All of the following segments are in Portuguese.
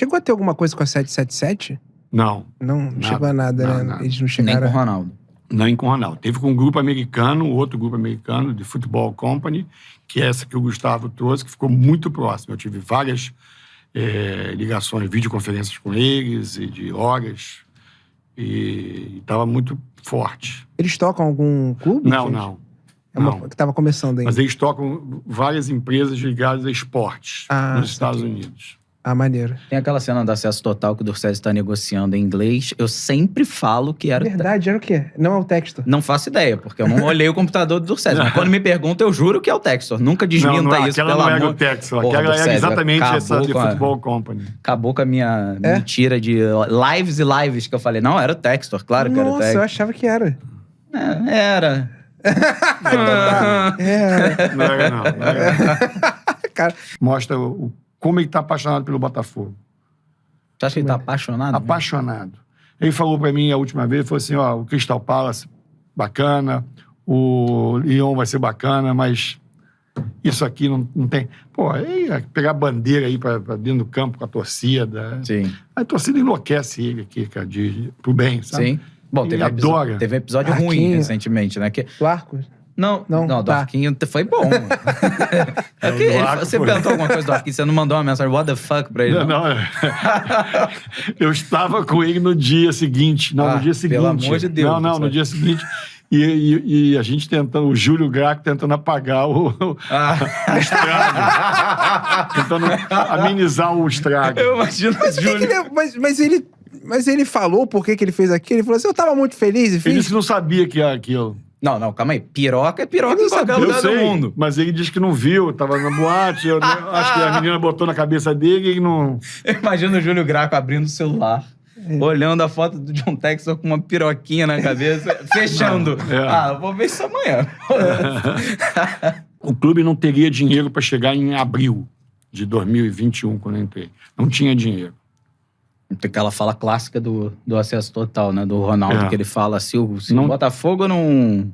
Chegou a ter alguma coisa com a 777? Não. Não chegou a nada, né? Nada. Eles não chegaram... Nem com o Ronaldo. Nem com o Ronaldo. Teve com um grupo americano, outro grupo americano, de Football Company, que é essa que o Gustavo trouxe, que ficou muito próximo. Eu tive várias ligações, videoconferências com eles, e de horas, e estava muito forte. Eles tocam algum clube? Não, gente? não. É que estava começando ainda. Mas eles tocam várias empresas ligadas a esportes nos Estados Unidos. Ah, maneiro. Tem aquela cena do Acesso Total que o Dorcésio está negociando em inglês. Eu sempre falo que era... Verdade, era o quê? Não é o Textor. Não faço ideia, porque eu não olhei o computador do Dorcésio. Mas quando me perguntam, eu juro que é o Textor. Nunca desminta não, isso, aquela pelo não amor... era o Textor. Porra, Aquela era Dorcésio, exatamente essa de com a- Football Company. Acabou com a minha mentira de lives e lives que eu falei. Não, era o Textor, claro que era o Nossa, eu Textor. achava que era. Era. Não era, não. Cara, Mostra como ele está apaixonado pelo Botafogo. Você acha que ele tá apaixonado? Apaixonado. Ele falou pra mim a última vez, falou assim, ó, o Crystal Palace, bacana, o Lyon vai ser bacana, mas isso aqui não tem... Pô, aí pegar bandeira aí pra dentro do campo com a torcida. Sim. A torcida enlouquece ele aqui, cara, pro bem, sabe? Sim. Bom, Ele teve um episódio ruim Arquinho. recentemente, né? Que... do Arcos. Não, do tá. Arquinho foi bom. É que do Arco você foi. perguntou alguma coisa do Arquinho, você não mandou uma mensagem, what the fuck, pra ele, não? Não, eu estava com ele no dia seguinte. Não, no dia seguinte. pelo amor de Deus, Não, sabe? no dia seguinte. E a gente tentando, o Júlio Graco tentando apagar o estrago. Tentando amenizar o estrago. Eu imagino o Júlio. Mas ele falou por que ele fez aquilo. Ele falou assim, eu tava muito feliz e Ele fiz. disse que não sabia que era aquilo. Não, calma aí. Piroca é piroca em qualquer Eu lugar do sei, mundo. mas ele disse que não viu, tava na boate, eu acho que a menina botou na cabeça dele e ele não... Eu imagino o Júlio Graco abrindo o celular, olhando a foto do John Textor com uma piroquinha na cabeça, fechando. Não, eu vou ver isso amanhã. O clube não teria dinheiro para chegar em abril de 2021, quando eu entrei. Não tinha dinheiro. Tem aquela fala clássica do Acesso Total, né? Do Ronaldo, que ele fala, se o Botafogo não...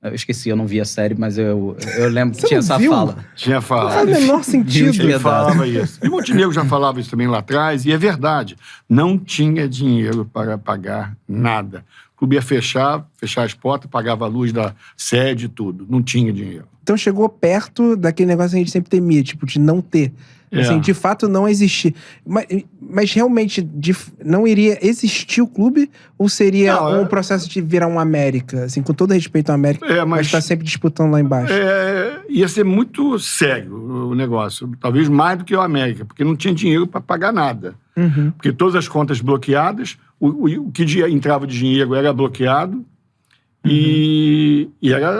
Eu esqueci, eu não vi a série, mas eu lembro que Você tinha não essa viu? fala. Tinha falado. Não faz o menor sentido. Ele falava isso. E Montenegro já falava isso também lá atrás, e é verdade. Não tinha dinheiro para pagar nada. O clube ia fechar as portas, pagava a luz da sede e tudo. Não tinha dinheiro. Então chegou perto daquele negócio que a gente sempre temia, tipo, de não ter. Assim, de fato não existir. Mas realmente não iria existir o clube ou seria um processo de virar um América? Assim, com todo respeito ao América, mas tá sempre disputando lá embaixo. Ia ser muito sério o negócio. Talvez mais do que o América, porque não tinha dinheiro para pagar nada. Uhum. Porque todas as contas bloqueadas, o que entrava de dinheiro era bloqueado e era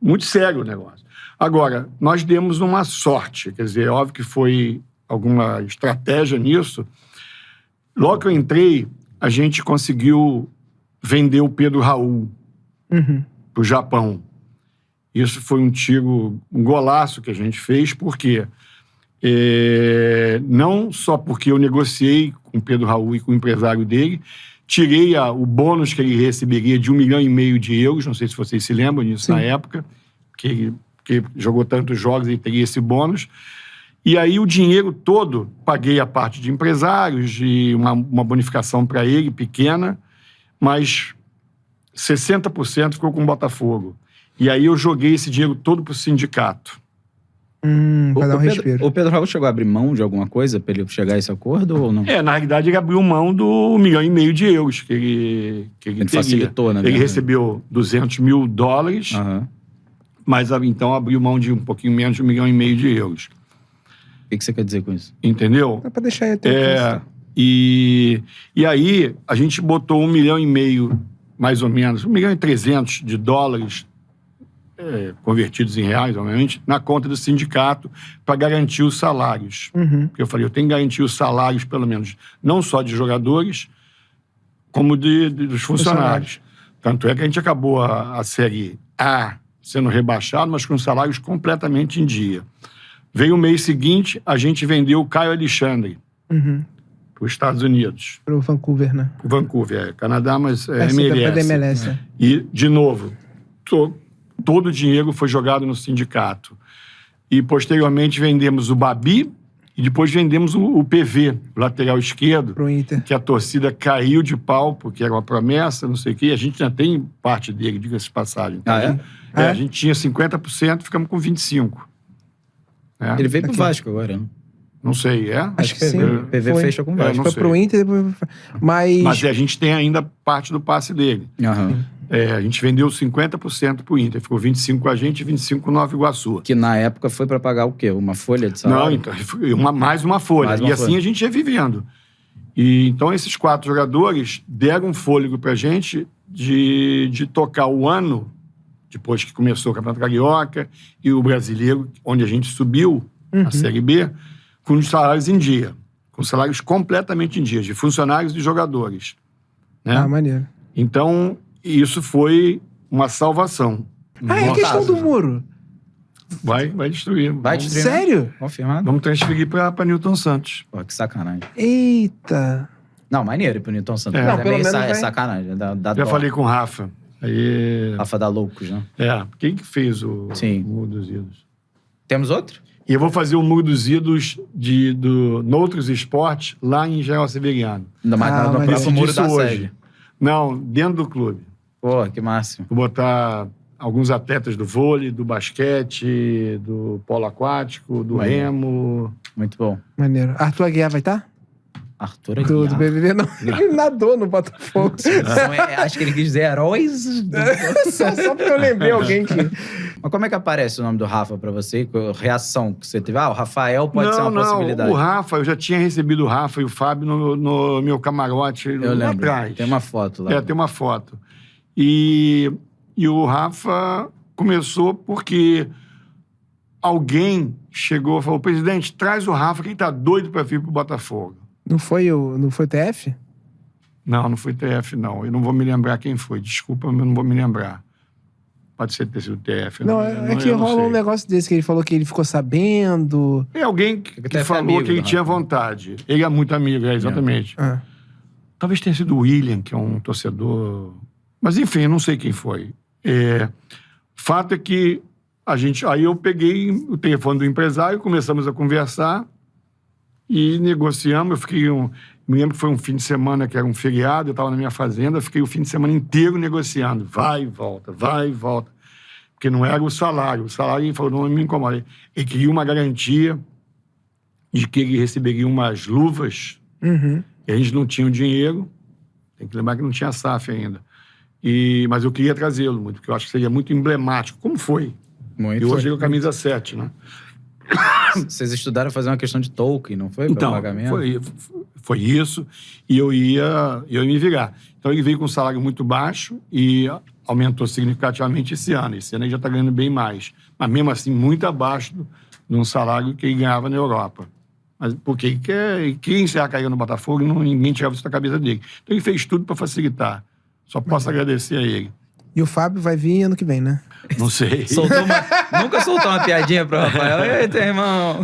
muito sério o negócio. Agora, nós demos uma sorte, quer dizer, é óbvio que foi alguma estratégia nisso. Logo que eu entrei, a gente conseguiu vender o Pedro Raul para o Japão. Isso foi um golaço que a gente fez, porque não só porque eu negociei com o Pedro Raul e com o empresário dele, tirei o bônus que ele receberia de 1,5 milhão de euros, não sei se vocês se lembram disso na época, que jogou tantos jogos e teria esse bônus. E aí o dinheiro todo, paguei a parte de empresários e uma bonificação para ele, pequena, mas 60% ficou com o Botafogo. E aí eu joguei esse dinheiro todo pro sindicato. Pra dar um respiro. O Pedro Raul chegou a abrir mão de alguma coisa para ele chegar a esse acordo ou não? Na realidade ele abriu mão do 1,5 milhão de euros que ele teria. Facilitou, né? Ele recebeu $200 mil, mas então abriu mão de um pouquinho menos de 1,5 milhão de euros. O que você quer dizer com isso? Entendeu? É pra deixar aí até e aí a gente botou 1,5 milhão, mais ou menos, 1,3 milhão de dólares, convertidos em reais, obviamente, na conta do sindicato para garantir os salários. Porque eu falei, eu tenho que garantir os salários, pelo menos, não só de jogadores, como dos funcionários. Tanto é que a gente acabou a Série A sendo rebaixado, mas com salários completamente em dia. Veio o mês seguinte, a gente vendeu o Caio Alexandre para os Estados Unidos. Pro Vancouver, né? Vancouver, Canadá, mas MLS. MLS. E, de novo, todo o dinheiro foi jogado no sindicato. E, posteriormente, vendemos o Babi E depois vendemos o PV, o lateral esquerdo, Pro Inter. que a torcida caiu de pau, porque era uma promessa, não sei o quê. A gente já tem parte dele, diga-se de passagem. Ah, é? A gente tinha 50%, ficamos com 25%. Ele veio pro Vasco agora, né? Não sei, é? Acho que sim. O PV fecha com o Vasco. Foi pro Inter, depois... Mas a gente tem ainda parte do passe dele. Aham. A gente vendeu 50% pro Inter. Ficou 25% com a gente e 25% com o Nova Iguaçu. Que na época foi pra pagar o quê? Uma folha de salário? Não, então, mais uma folha. Mais uma assim folha. a gente ia vivendo. E então esses 4 jogadores deram um fôlego pra gente de tocar o ano, depois que começou o Campeonato Carioca e o Brasileiro, onde a gente subiu a Série B, com os salários em dia. Com salários completamente em dia, de funcionários e de jogadores. Né? Ah, maneiro. Então, isso foi uma salvação. É questão do muro. Vai destruir. Vai destruir. Sério? Confirmado? Vamos transferir pra Newton Santos. Pô, que sacanagem. Eita. Não, maneiro ir pro Newton Santos. Não, Mas pelo meio menos vai. sacanagem. Dá Já dó. falei com o Rafa. Aí... Rafa da Loucos, né? Quem que fez o Sim. Muro dos Idos? Temos outro? E eu vou fazer o Muro dos Idos Noutros Esportes lá em General Severiano. Ainda mais no mas próximo muro Disso da hoje. sede. Não, dentro do clube. Pô, que máximo. Vou botar alguns atletas do vôlei, do basquete, do polo aquático, do remo. Muito bom. Maneiro. Arthur Aguiar vai estar? Arthur Do Aguiar. BBB, não. Ele nadou no Botafogo. Acho que ele quis dizer heróis. só porque eu lembrei alguém que... Mas como é que aparece o nome do Rafa pra você? Qual a reação que você teve? O Rafael pode ser uma possibilidade. O Rafa, eu já tinha recebido o Rafa e o Fábio no meu camarote Eu lá lembro. atrás. Tem uma foto lá. Tem uma foto. E o Rafa começou porque alguém chegou e falou: presidente, traz o Rafa, quem tá doido pra vir pro Botafogo. Não foi o TF? Não foi TF, não. Eu não vou me lembrar quem foi. Desculpa, mas eu não vou me lembrar. Pode ser ter sido TF. Não, é que rola um negócio desse, que ele falou que ele ficou sabendo. É alguém que TF falou amigo que ele do tinha Rafa. vontade. Ele é muito amigo, exatamente. Ah. Talvez tenha sido o William, que é um torcedor... Mas, enfim, eu não sei quem foi. Fato é que aí eu peguei o telefone do empresário, começamos a conversar e negociamos. Me lembro que foi um fim de semana que era um feriado, eu estava na minha fazenda, fiquei o fim de semana inteiro negociando. Vai e volta, vai e volta. Porque não era o salário. O salário, ele falou, não me incomoda. Ele queria uma garantia de que ele receberia umas luvas. Uhum. E a gente não tinha o dinheiro. Tem que lembrar que não tinha SAF ainda. Mas eu queria trazê-lo muito, porque eu acho que seria muito emblemático. Como foi? Muito. E hoje ele é o camisa 7, né? Vocês estudaram fazer uma questão de token, não foi? Então, pagamento? foi isso. E eu ia me virar. Então ele veio com um salário muito baixo e aumentou significativamente esse ano. Esse ano ele já está ganhando bem mais. Mas mesmo assim, muito abaixo de um salário que ele ganhava na Europa. Mas porque ele queria encerrar a carreira no Botafogo e ninguém tirava isso da cabeça dele. Então ele fez tudo para facilitar. Só posso agradecer a ele. E o Fábio vai vir ano que vem, né? Não sei. Nunca soltou uma piadinha pro Rafael? Eita, irmão!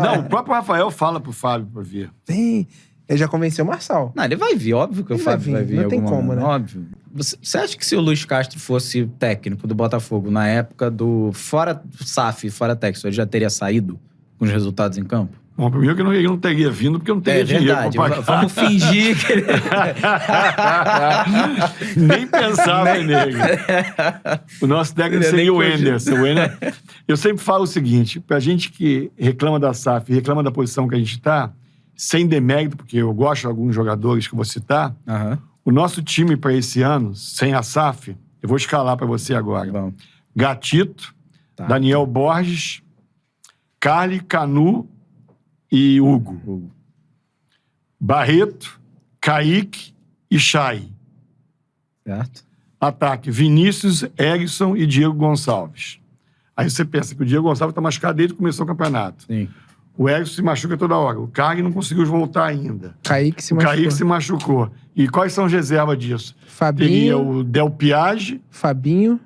Não, o próprio Rafael fala pro Fábio pra vir. Vem. Ele já convenceu o Marçal. Não, ele vai vir, óbvio que o Fábio vai vir. Não tem como, né? Óbvio. Você acha que se o Luiz Castro fosse técnico do Botafogo na época do fora SAF, fora Texas, ele já teria saído com os resultados em campo? Bom, primeiro que ele não teria vindo, porque eu não teria dinheiro. Verdade. Vamos fingir que ele... Nem pensava nele. O nosso técnico seria o Anderson. Eu sempre falo o seguinte, pra gente que reclama da SAF, reclama da posição que a gente tá, sem demérito, porque eu gosto de alguns jogadores que eu vou citar, o nosso time para esse ano, sem a SAF, eu vou escalar para você agora. Bom. Gatito, Daniel Borges, Carly, Canu e Hugo. Barreto, Kaique e Chay. Certo. Ataque, Vinícius, Erikson e Diego Gonçalves. Aí você pensa que o Diego Gonçalves está machucado desde que começou o campeonato. Sim. O Erikson se machuca toda hora. O Carly não conseguiu voltar ainda. Kaique se o machucou. Kaique se machucou. E quais são as reservas disso? Fabinho. Teria o Del Piage, Fabinho.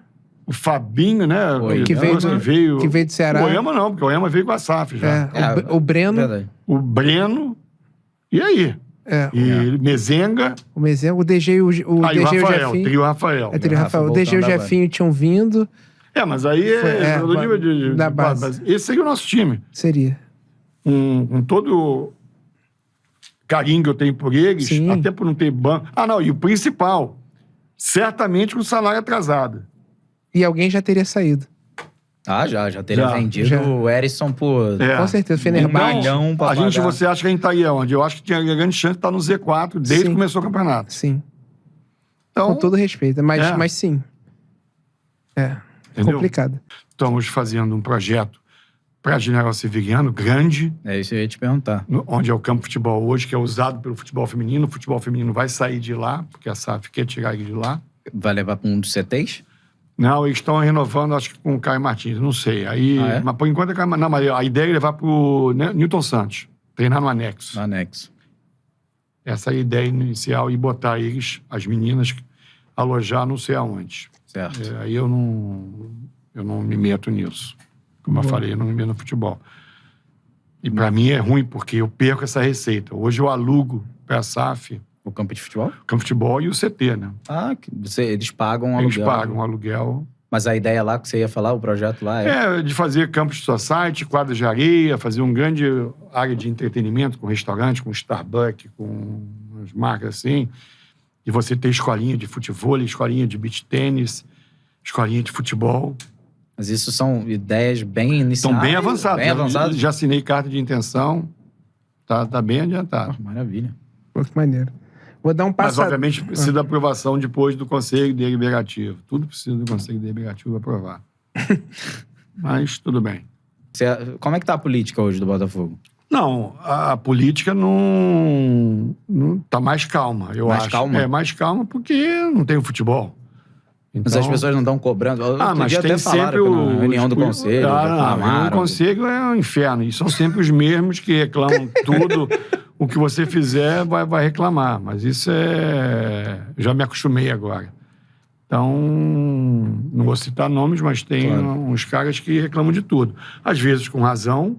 o Fabinho, né? Que veio do Ceará. O Oyama não, porque o Oyama veio com a SAF já. O Breno. Verdade. O Breno. E aí? Mezenga. O Mezenga, o DG e o Aí DG o e o Rafael, Jefinho. trio Rafael. É, trio Rafael. O DG e o Jefinho tinham vindo. Mas aí do nível da base. Esse seria o nosso time. Seria. com todo carinho que eu tenho por eles, Sim. até por não ter banco. E o principal, certamente com salário atrasado. E alguém já teria saído. Já teria vendido o Erisson por... Com certeza, Um Fenerbahçe. milhão pra pagar. Você acha que a gente tá aí onde? Eu acho que tinha grande chance de estar no Z4 desde que começou o campeonato. Sim. Então, Com todo respeito. Mas sim. entendeu? Complicado. Estamos fazendo um projeto para General Severiano, grande. É isso que eu ia te perguntar. Onde é o campo de futebol hoje, que é usado pelo futebol feminino. O futebol feminino vai sair de lá, porque a SAF quer tirar ele de lá. Vai levar para um dos CTs? Não, eles estão renovando, acho que com o Caio Martins, não sei. Aí, mas por enquanto é Caio Martins. Não, mas a ideia é levar pro Newton Santos, treinar no anexo. No anexo. Essa é a ideia inicial, e botar eles, as meninas, alojar não sei aonde. Certo. Aí eu não me meto nisso. Como eu falei, eu não me meto no futebol. E pra mim é ruim, porque eu perco essa receita. Hoje eu alugo pra SAF O campo de futebol? o campo de futebol e o CT, né? Eles pagam aluguel. Eles pagam aluguel. Mas a ideia lá que você ia falar, o projeto lá É de fazer campos de society, quadras de areia, fazer uma grande área de entretenimento com restaurante, com Starbucks, com umas marcas assim. E você ter escolinha de futebol, escolinha de beach tênis, escolinha de futebol. Mas isso são ideias bem iniciais. Estão bem avançadas. Bem avançadas? Já assinei carta de intenção. Tá bem adiantado. Maravilha. Pô, que maneiro. Vou dar um passo. Mas, obviamente, precisa da aprovação depois do Conselho Deliberativo. Tudo precisa do Conselho Deliberativo aprovar. Mas tudo bem. Como é que tá a política hoje do Botafogo? Não, a política não tá mais calma, eu acho. Mais calma? É, mais calma porque não tem o futebol. Então... Mas as pessoas não estão cobrando. mas tem até sempre na reunião do conselho. O conselho é um inferno. E são sempre os mesmos que reclamam tudo. O que você fizer vai reclamar. Mas isso já me acostumei agora. Então, não vou citar nomes, mas tem uns caras que reclamam de tudo. Às vezes com razão,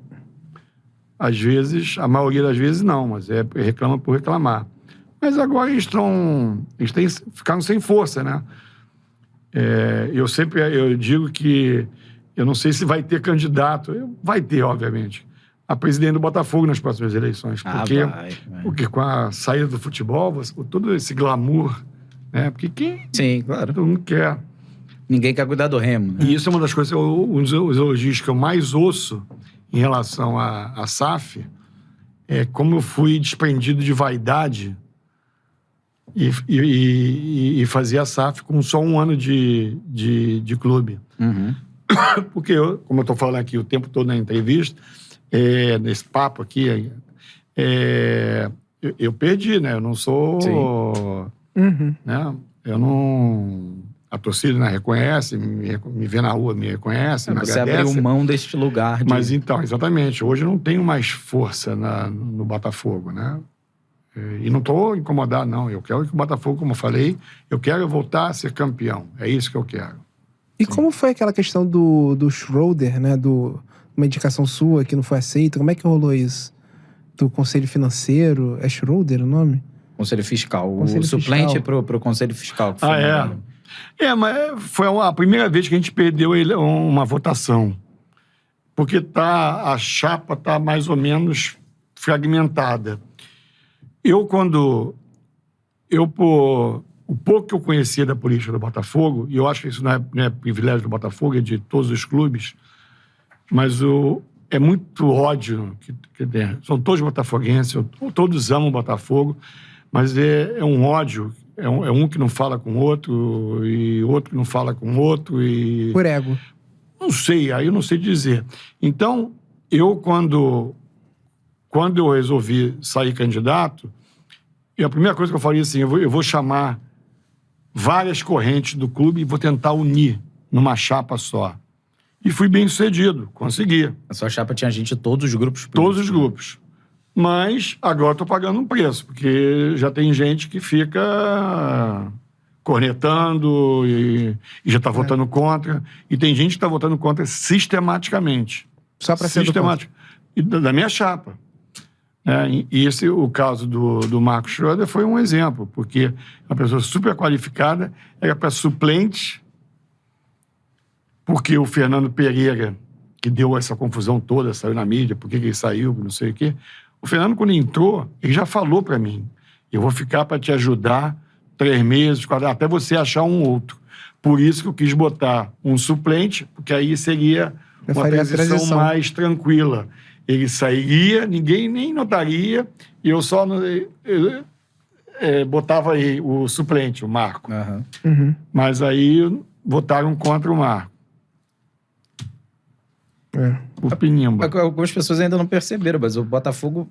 às vezes, a maioria das vezes não, mas reclama por reclamar. Mas agora eles ficaram sem força, né? Eu digo que eu não sei se vai ter candidato. Vai ter, obviamente, a presidente do Botafogo nas próximas eleições. Porque com a saída do futebol, todo esse glamour, né? Porque Sim, claro. Todo mundo quer. Ninguém quer cuidar do remo, né? E isso é uma das coisas, os elogios que eu mais ouço em relação à SAF, é como eu fui desprendido de vaidade e fazia a SAF com só um ano de clube. Uhum. Porque, como eu estou falando aqui o tempo todo na entrevista, nesse papo aqui, eu perdi, né? Eu não sou... Uhum. Né? Eu não... A torcida né, reconhece, me vê na rua, me reconhece, me você agradece. abriu mão deste lugar. Mas então, exatamente. Hoje eu não tenho mais força no Botafogo, né? E não estou incomodado, não. Eu quero que o Botafogo, como eu falei, eu quero voltar a ser campeão. É isso que eu quero. E como foi aquela questão do Schroeder, né? Uma indicação sua que não foi aceita? Como é que rolou isso? Do Conselho Financeiro? É Schroeder o nome? Conselho Fiscal. Conselho o suplente Fiscal. pro Conselho Fiscal. Que foi mas foi a primeira vez que a gente perdeu uma votação. Porque a chapa está mais ou menos fragmentada. O pouco que eu conhecia da política do Botafogo, e eu acho que isso não é privilégio do Botafogo, é de todos os clubes, mas é muito ódio que tem. São todos botafoguenses, todos amam o Botafogo, mas é um ódio. É um que não fala com o outro, e outro que não fala com o outro. Por ego. Não sei, aí eu não sei dizer. Então, quando eu resolvi sair candidato, e a primeira coisa que eu falei assim, eu vou chamar várias correntes do clube e vou tentar unir numa chapa só. E fui bem sucedido, consegui. A sua chapa tinha gente de todos os grupos? Todos os grupos. Mas agora estou pagando um preço, porque já tem gente que fica cornetando e já está votando contra. E tem gente que está votando contra sistematicamente. Só para ser sistemático. E da minha chapa. E o caso do Marcos Schroeder foi um exemplo, porque uma pessoa super qualificada era para suplente, porque o Fernando Pereira que deu essa confusão toda, saiu na mídia, por que ele saiu, não sei o quê. O Fernando, quando entrou, ele já falou para mim, eu vou ficar para te ajudar 3 meses, 4, até você achar um outro. Por isso que eu quis botar um suplente, porque aí seria uma transição mais tranquila. Ele sairia, ninguém nem notaria, e eu só botava aí o suplente, o Marco. Mas aí votaram contra o Marco. Por Pinimba. Algumas pessoas ainda não perceberam, mas o Botafogo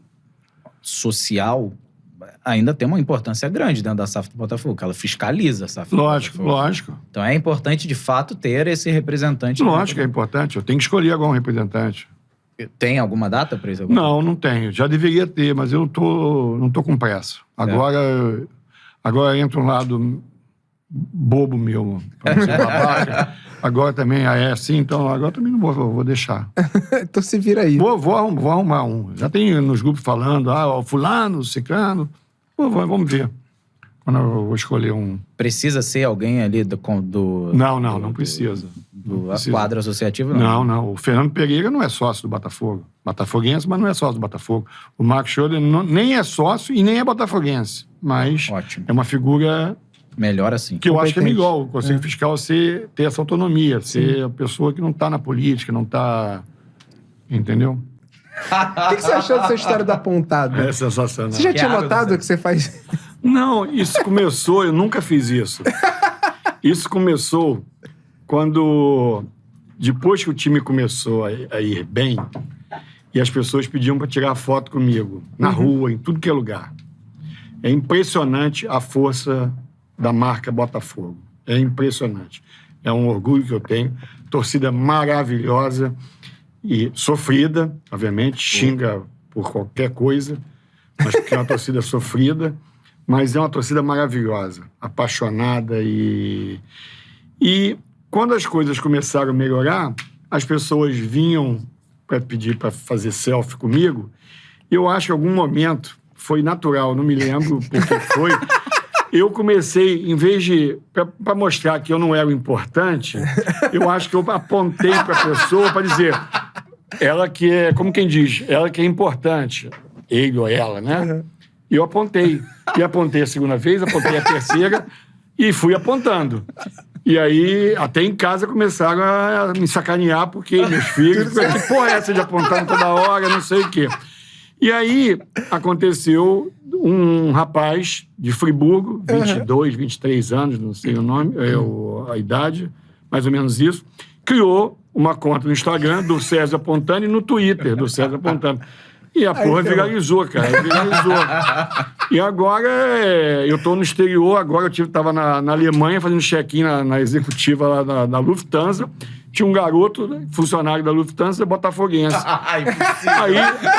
social ainda tem uma importância grande dentro da SAF do Botafogo, que ela fiscaliza a SAF do Botafogo. Lógico. Então é importante, de fato, ter esse representante. Lógico que é importante. Eu tenho que escolher agora um representante. Tem alguma data para isso? Não tenho. Já deveria ter, mas eu não tô com pressa. Agora entra um lado bobo meu. Pra não ser babaca. Agora também é assim, então agora também não vou deixar. Então se vira aí. Vou arrumar um. Já tem nos grupos falando, fulano, ciclano. Vamos ver. Quando eu vou escolher um. Precisa ser alguém ali do Não precisa. Do quadro associativo, não? Não. O Fernando Pereira não é sócio do Botafogo. Botafoguense, mas não é sócio do Botafogo. O Marco Schroeder nem é sócio e nem é botafoguense. Mas é uma figura... Melhor assim. Que eu acho que é melhor o Conselho Fiscal ter essa autonomia, ser a pessoa que não está na política, não está... Entendeu? O que você achou dessa história da pontada? É sensacional. Você já tinha notado que você faz... Não, isso começou, eu nunca fiz isso. Isso começou quando, depois que o time começou a ir bem, e as pessoas pediam para tirar foto comigo, na rua, em tudo que é lugar. É impressionante a força da marca Botafogo. É impressionante. É um orgulho que eu tenho. Torcida maravilhosa e sofrida, obviamente, xinga por qualquer coisa, mas porque é uma torcida sofrida. Mas é uma torcida maravilhosa, apaixonada e quando as coisas começaram a melhorar, as pessoas vinham para pedir para fazer selfie comigo. E eu acho que em algum momento foi natural, não me lembro porque foi. Eu comecei, em vez de... Para mostrar que eu não era importante, eu acho que eu apontei para a pessoa para dizer ela que é, como quem diz, ela que é importante, ele ou ela, né? E eu apontei. E apontei a segunda vez, apontei a terceira e fui apontando. E aí, até em casa, começaram a me sacanear, porque meus filhos... Que porra é essa de apontando toda hora, não sei o quê. E aí, aconteceu um rapaz de Friburgo, 22, 23 anos, não sei o nome, a idade, mais ou menos isso, criou uma conta no Instagram do César apontando e no Twitter do César apontando. E a porra viralizou, cara. Viralizou. E agora, eu tô no exterior, agora eu tava na Alemanha fazendo check-in na executiva lá da Lufthansa. Tinha um garoto, funcionário da Lufthansa, botafoguense.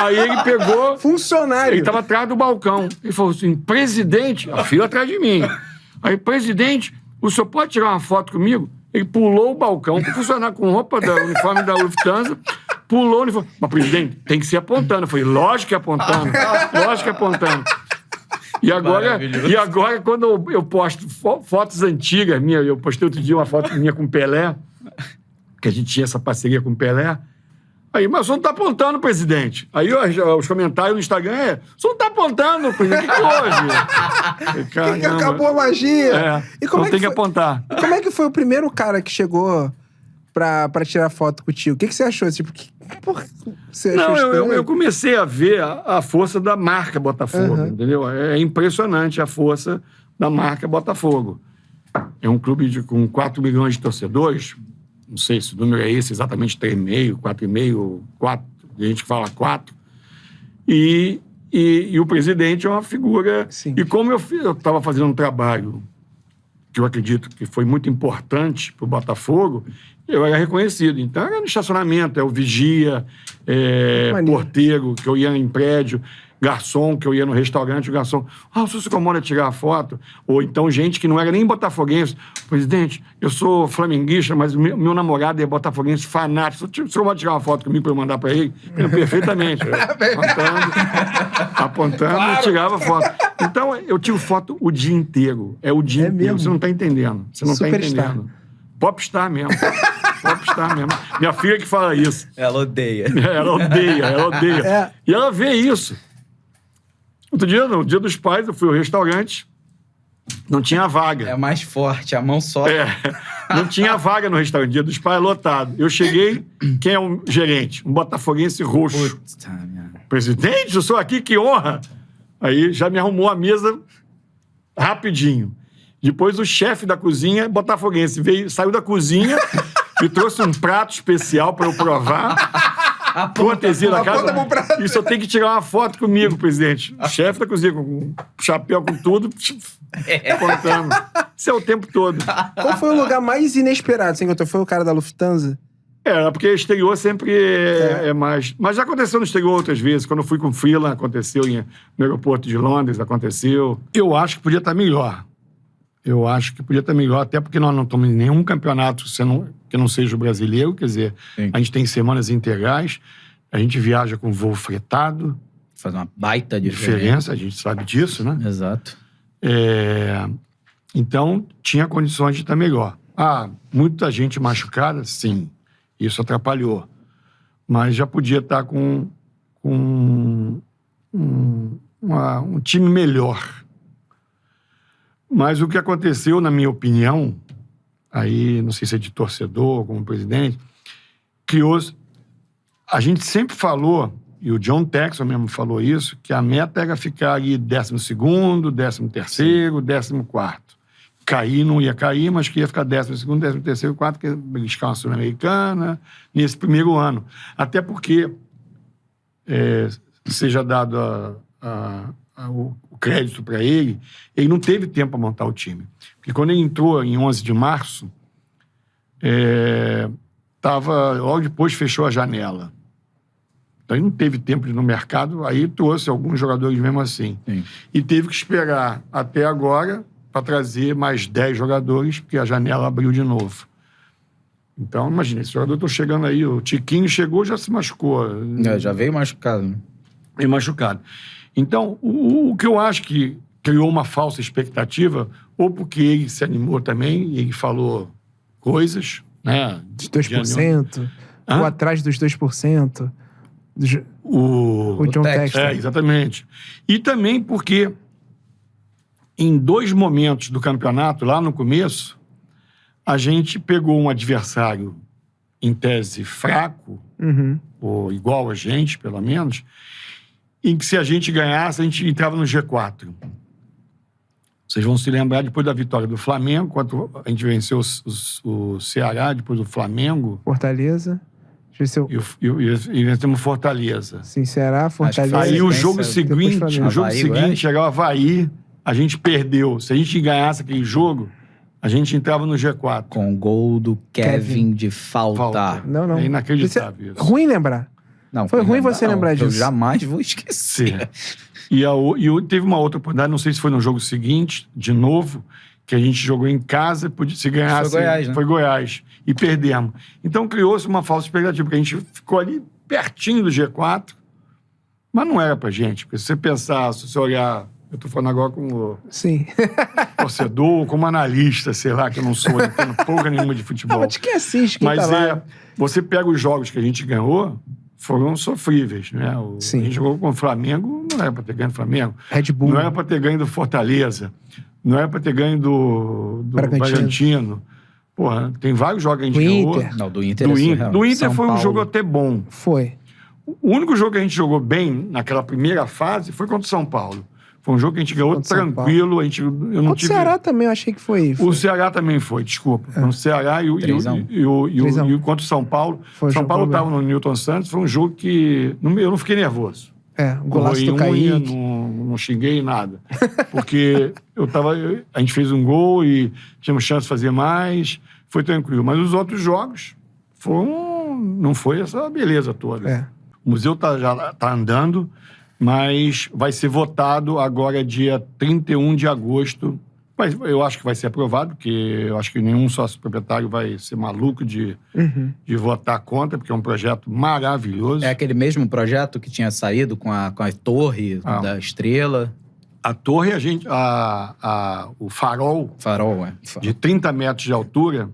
Aí ele pegou... Funcionário? Ele tava atrás do balcão. Ele falou assim, presidente... A fila atrás de mim. Aí, presidente, o senhor pode tirar uma foto comigo? Ele pulou o balcão, funcionário com roupa da uniforme da Lufthansa... Pulou e falou, mas presidente, tem que ser apontando. Eu falei, lógico que é apontando, lógico que é apontando. E agora quando eu posto fotos antigas minhas, eu postei outro dia uma foto minha com o Pelé, que a gente tinha essa parceria com o Pelé. Aí, mas o senhor não tá apontando, presidente. Aí os comentários no Instagram o senhor não tá apontando, presidente, o que houve? Que acabou a magia. E como então tem que apontar. Como é que foi o primeiro cara que chegou pra tirar foto contigo? O que você achou? Tipo, você achou eu comecei a ver a força da marca Botafogo, entendeu? É impressionante a força da marca Botafogo. É um clube com 4 milhões de torcedores, não sei se o número é esse, exatamente 3,5, 4,5, 4, a gente fala 4. E o presidente é uma figura... Sim. E como eu estava fazendo um trabalho que eu acredito que foi muito importante para o Botafogo, eu era reconhecido. Então, era no estacionamento, o vigia, porteiro, que eu ia em prédio, garçom, que eu ia no restaurante, o garçom, o senhor se incomoda tirar a foto? Ou então, gente que não era nem botafoguense. Presidente, eu sou flamenguista, mas o meu namorado é botafoguense fanático. O senhor pode tirar uma foto comigo para eu mandar para ele? Perfeitamente. Apontando, claro. Eu tirava foto. Então, eu tiro foto o dia inteiro. É o dia inteiro. Mesmo? Você não está entendendo. Você não está entendendo. Popstar mesmo. Popstar mesmo. Minha filha que fala isso. Ela odeia. Ela odeia. E ela vê isso. Outro dia, no Dia dos Pais, eu fui ao restaurante, não tinha vaga. É mais forte, a mão só. Não tinha vaga no restaurante, Dia dos Pais lotado. Eu cheguei, quem é o gerente? Um botafoguense roxo. Puta, minha... Presidente, eu sou aqui, que honra! Aí já me arrumou a mesa rapidinho. Depois o chefe da cozinha, botafoguense, saiu da cozinha e trouxe um prato especial para eu provar. Cortesia da casa. Isso eu tenho que tirar uma foto comigo, presidente. O chefe da cozinha, com chapéu, com tudo, contando. Isso é o tempo todo. Qual foi o lugar mais inesperado? Você encontrou? Foi o cara da Lufthansa? Porque exterior sempre é mais... Mas já aconteceu no exterior outras vezes. Quando eu fui com o Freeland, aconteceu no aeroporto de Londres, aconteceu. Eu acho que podia estar melhor. Até porque nós não estamos em nenhum campeonato que não seja o brasileiro. Quer dizer, sim, a gente tem semanas integrais, a gente viaja com voo fretado. Faz uma baita diferença, a gente sabe disso, né? Exato. Então, tinha condições de estar melhor. Muita gente machucada, sim. Isso atrapalhou. Mas já podia estar com um time melhor. Mas o que aconteceu, na minha opinião, aí não sei se é de torcedor, como presidente, a gente sempre falou, e o John Texon mesmo falou isso, que a meta era ficar ali 12º, 13º, 14º. Cair não ia cair, mas que ia ficar 12º, 13º, 14º, que ia beliscar uma Sul-Americana nesse primeiro ano. Até porque seja dado o crédito para ele não teve tempo para montar o time. Porque quando ele entrou em 11 de março, logo depois fechou a janela. Então ele não teve tempo de ir no mercado, aí trouxe alguns jogadores mesmo assim. Sim. E teve que esperar até agora para trazer mais 10 jogadores, porque a janela abriu de novo. Então, imagina, esse jogador está chegando aí, o Tiquinho chegou, já se machucou. Já veio machucado. Né? Veio machucado. Então, o que eu acho que criou uma falsa expectativa, ou porque ele se animou também, e ele falou coisas, né? De 2%, ou atrás dos 2%. O John Texton. Exatamente. E também porque em 2 momentos do campeonato, lá no começo, a gente pegou um adversário em tese fraco, ou igual a gente, pelo menos, em que se a gente ganhasse, a gente entrava no G4. Vocês vão se lembrar depois da vitória do Flamengo, quando a gente venceu o Ceará, depois do Flamengo. Fortaleza. E vencemos Fortaleza. Sim, Ceará, Fortaleza. Aí o jogo seguinte, chegava o Avaí, a gente perdeu. Se a gente ganhasse aquele jogo, a gente entrava no G4. Com o gol do Kevin de falta. Não. É inacreditável isso. Ruim lembrar. Não, foi ruim você lembrar disso. Eu jamais vou esquecer. E teve uma outra oportunidade, não sei se foi no jogo seguinte, de novo, que a gente jogou em casa, se ganhasse... Foi Goiás, né? Foi Goiás. E perdemos. Então criou-se uma falsa expectativa, porque a gente ficou ali pertinho do G4, mas não era pra gente. Porque se você pensar, se você olhar... Eu tô falando agora como torcedor, como analista, sei lá, que eu não sou, eu tenho porra nenhuma de futebol. Mas quem assiste, quem mas tá lá. Você pega os jogos que a gente ganhou, foram sofríveis, né? A gente jogou com o Flamengo, não era pra ter ganho do Flamengo. Red Bull. Não era pra ter ganho do Fortaleza. Não era pra ter ganho do Bragantino. Porra, tem vários jogos que a gente ganhou. Não, do Inter. Do Inter foi um jogo até bom. Foi. O único jogo que a gente jogou bem naquela primeira fase foi contra o São Paulo. Foi um jogo que a gente ganhou tranquilo. O Ceará também, eu achei que foi. O Ceará também foi, desculpa. O Ceará e o contra o São Paulo. São Paulo estava no Newton Santos, foi um jogo que... Eu não fiquei nervoso. O golaço do Kaique. Não xinguei nada. Porque a gente fez um gol e tínhamos chance de fazer mais, foi tranquilo. Mas os outros jogos não foi essa beleza toda. O museu já está andando, mas vai ser votado agora dia 31 de agosto. Mas eu acho que vai ser aprovado, porque eu acho que nenhum sócio proprietário vai ser maluco de votar contra, porque é um projeto maravilhoso. É aquele mesmo projeto que tinha saído com a torre da Estrela? A torre, o farol, farol de 30 metros de altura,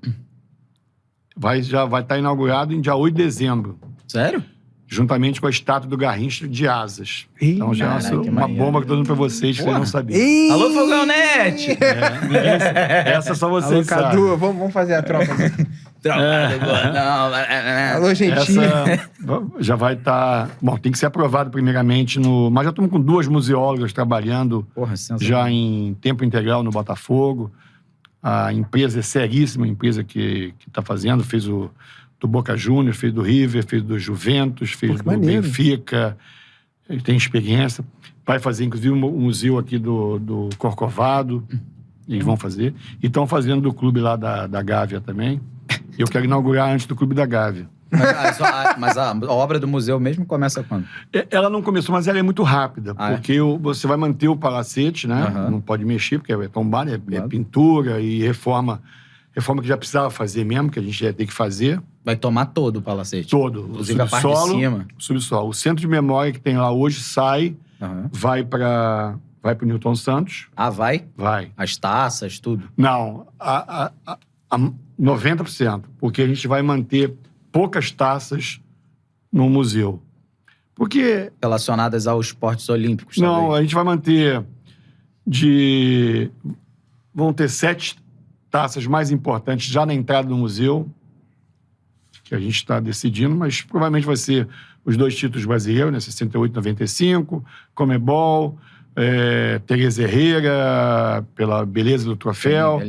já vai estar inaugurado em dia 8 de dezembro. Sério? Juntamente com a estátua do Garrincha de asas. Ih, então já é uma bomba que eu tô dando pra vocês, que vocês não sabiam. Ih! Alô, Fogão Net! Essa só vocês Alô, sabem. Cadu, vamos fazer a troca. Alô, gentinho. Essa já vai estar... Bom, tem que ser aprovado primeiramente no... Mas já estamos com 2 museólogas trabalhando já em tempo integral no Botafogo. A empresa é seríssima, a empresa que está fazendo, fez do Boca Juniors, fez do River, fez do Juventus, fez do Benfica. Ele tem experiência. Vai fazer, inclusive, o museu aqui do Corcovado. Eles vão fazer. E estão fazendo do clube lá da Gávea também. Eu quero inaugurar antes do clube da Gávea. Mas a obra do museu mesmo começa quando? Ela não começou, mas ela é muito rápida. Porque você vai manter o palacete, né? Não pode mexer, porque é tombado, é pintura e reforma que já precisava fazer mesmo, que a gente ia ter que fazer. Vai tomar todo o palacete? Todo. Inclusive a parte de cima. O subsolo. O centro de memória que tem lá hoje sai, vai para o Newton Santos. Ah, vai? Vai. As taças, tudo? Não. A 90%. Porque a gente vai manter poucas taças no museu. Porque... Relacionadas aos esportes olímpicos também? Não, a gente vai manter vão ter 7 taças mais importantes já na entrada do museu, que a gente está decidindo, mas provavelmente vai ser os 2 títulos brasileiros, né? 68 e 95, Comebol, Tereza Herrera, pela beleza do troféu,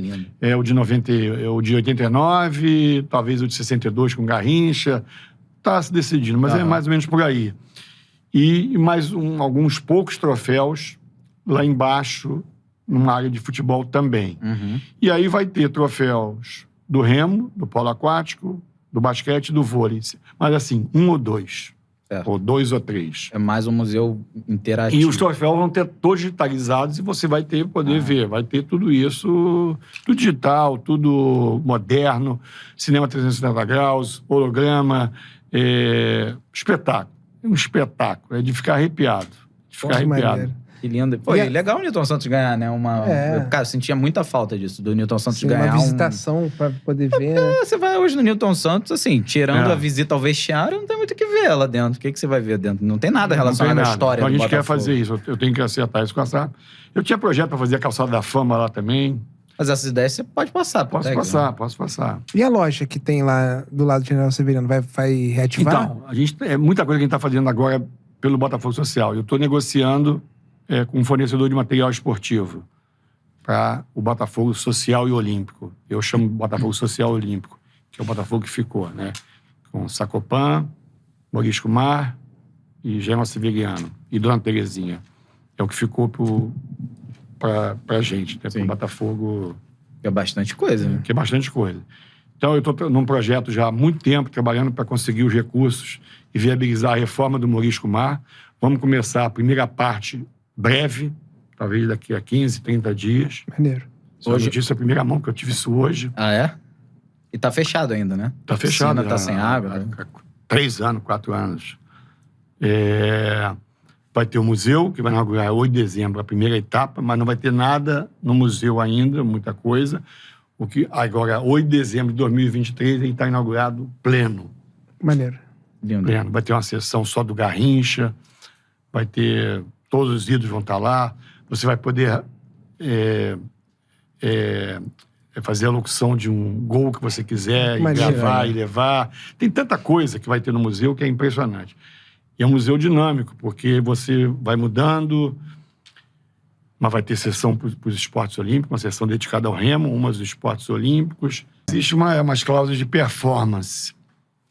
o de 89, talvez o de 62 com Garrincha, está se decidindo, mas é mais ou menos por aí. E mais alguns poucos troféus lá embaixo, numa área de futebol também. E aí vai ter troféus do remo, do polo aquático, do basquete e do vôlei. Mas assim, 1 ou 2. Ou 2 ou 3. É mais um museu interativo. E os troféus vão ter todos digitalizados e você vai poder ver. Vai ter tudo isso, tudo digital, tudo moderno, cinema 360 graus, holograma, espetáculo. Um espetáculo. É de ficar arrepiado. Maneiro. Que lindo. Pô, legal o Newton Santos ganhar, né? Cara, eu sentia muita falta disso, do Newton Santos ganhar. Uma visitação pra poder ver, né? Você vai hoje no Newton Santos, assim, tirando a visita ao vestiário, não tem muito o que ver lá dentro. O que você vai ver dentro? Não tem nada relacionado à história então, do a gente Botafogo. quer fazer isso. Eu tenho que acertar isso com essa... Eu tinha projeto pra fazer a Calçada da Fama lá também. Mas essas ideias você pode passar. Posso passar. E a loja que tem lá do lado do General Severiano, vai reativar? Então, muita coisa que a gente tá fazendo agora pelo Botafogo Social. Eu tô negociando com um fornecedor de material esportivo para o Botafogo Social e Olímpico. Eu chamo Botafogo Social Olímpico, que é o Botafogo que ficou, né? Com Sacopan, Morisco Mar e General Severiano. E Dona Terezinha. É o que ficou pra gente, né? Pro Botafogo... Que é bastante coisa, né? Que é bastante coisa. Então, eu estou num projeto já há muito tempo, trabalhando para conseguir os recursos e viabilizar a reforma do Morisco Mar. Vamos começar a primeira parte breve, talvez daqui a 15, 30 dias. Maneiro. Hoje, notícia a primeira mão, que eu tive isso hoje. Ah, é? E tá fechado ainda, né? Tá fechado. Tá sem água. Há 3 anos, 4 anos. Vai ter o museu, que vai inaugurar 8 de dezembro, a primeira etapa, mas não vai ter nada no museu ainda, muita coisa. O que agora, 8 de dezembro de 2023, ele está inaugurado pleno. Maneiro. Lindo. Pleno. Vai ter uma sessão só do Garrincha, vai ter... Todos os ídolos vão estar lá. Você vai poder fazer a locução de um gol que você quiser, e gravar e levar. Tem tanta coisa que vai ter no museu que é impressionante. E é um museu dinâmico, porque você vai mudando, mas vai ter sessão para os esportes olímpicos, uma sessão dedicada ao remo, uma dos esportes olímpicos. Existe umas cláusulas de performance.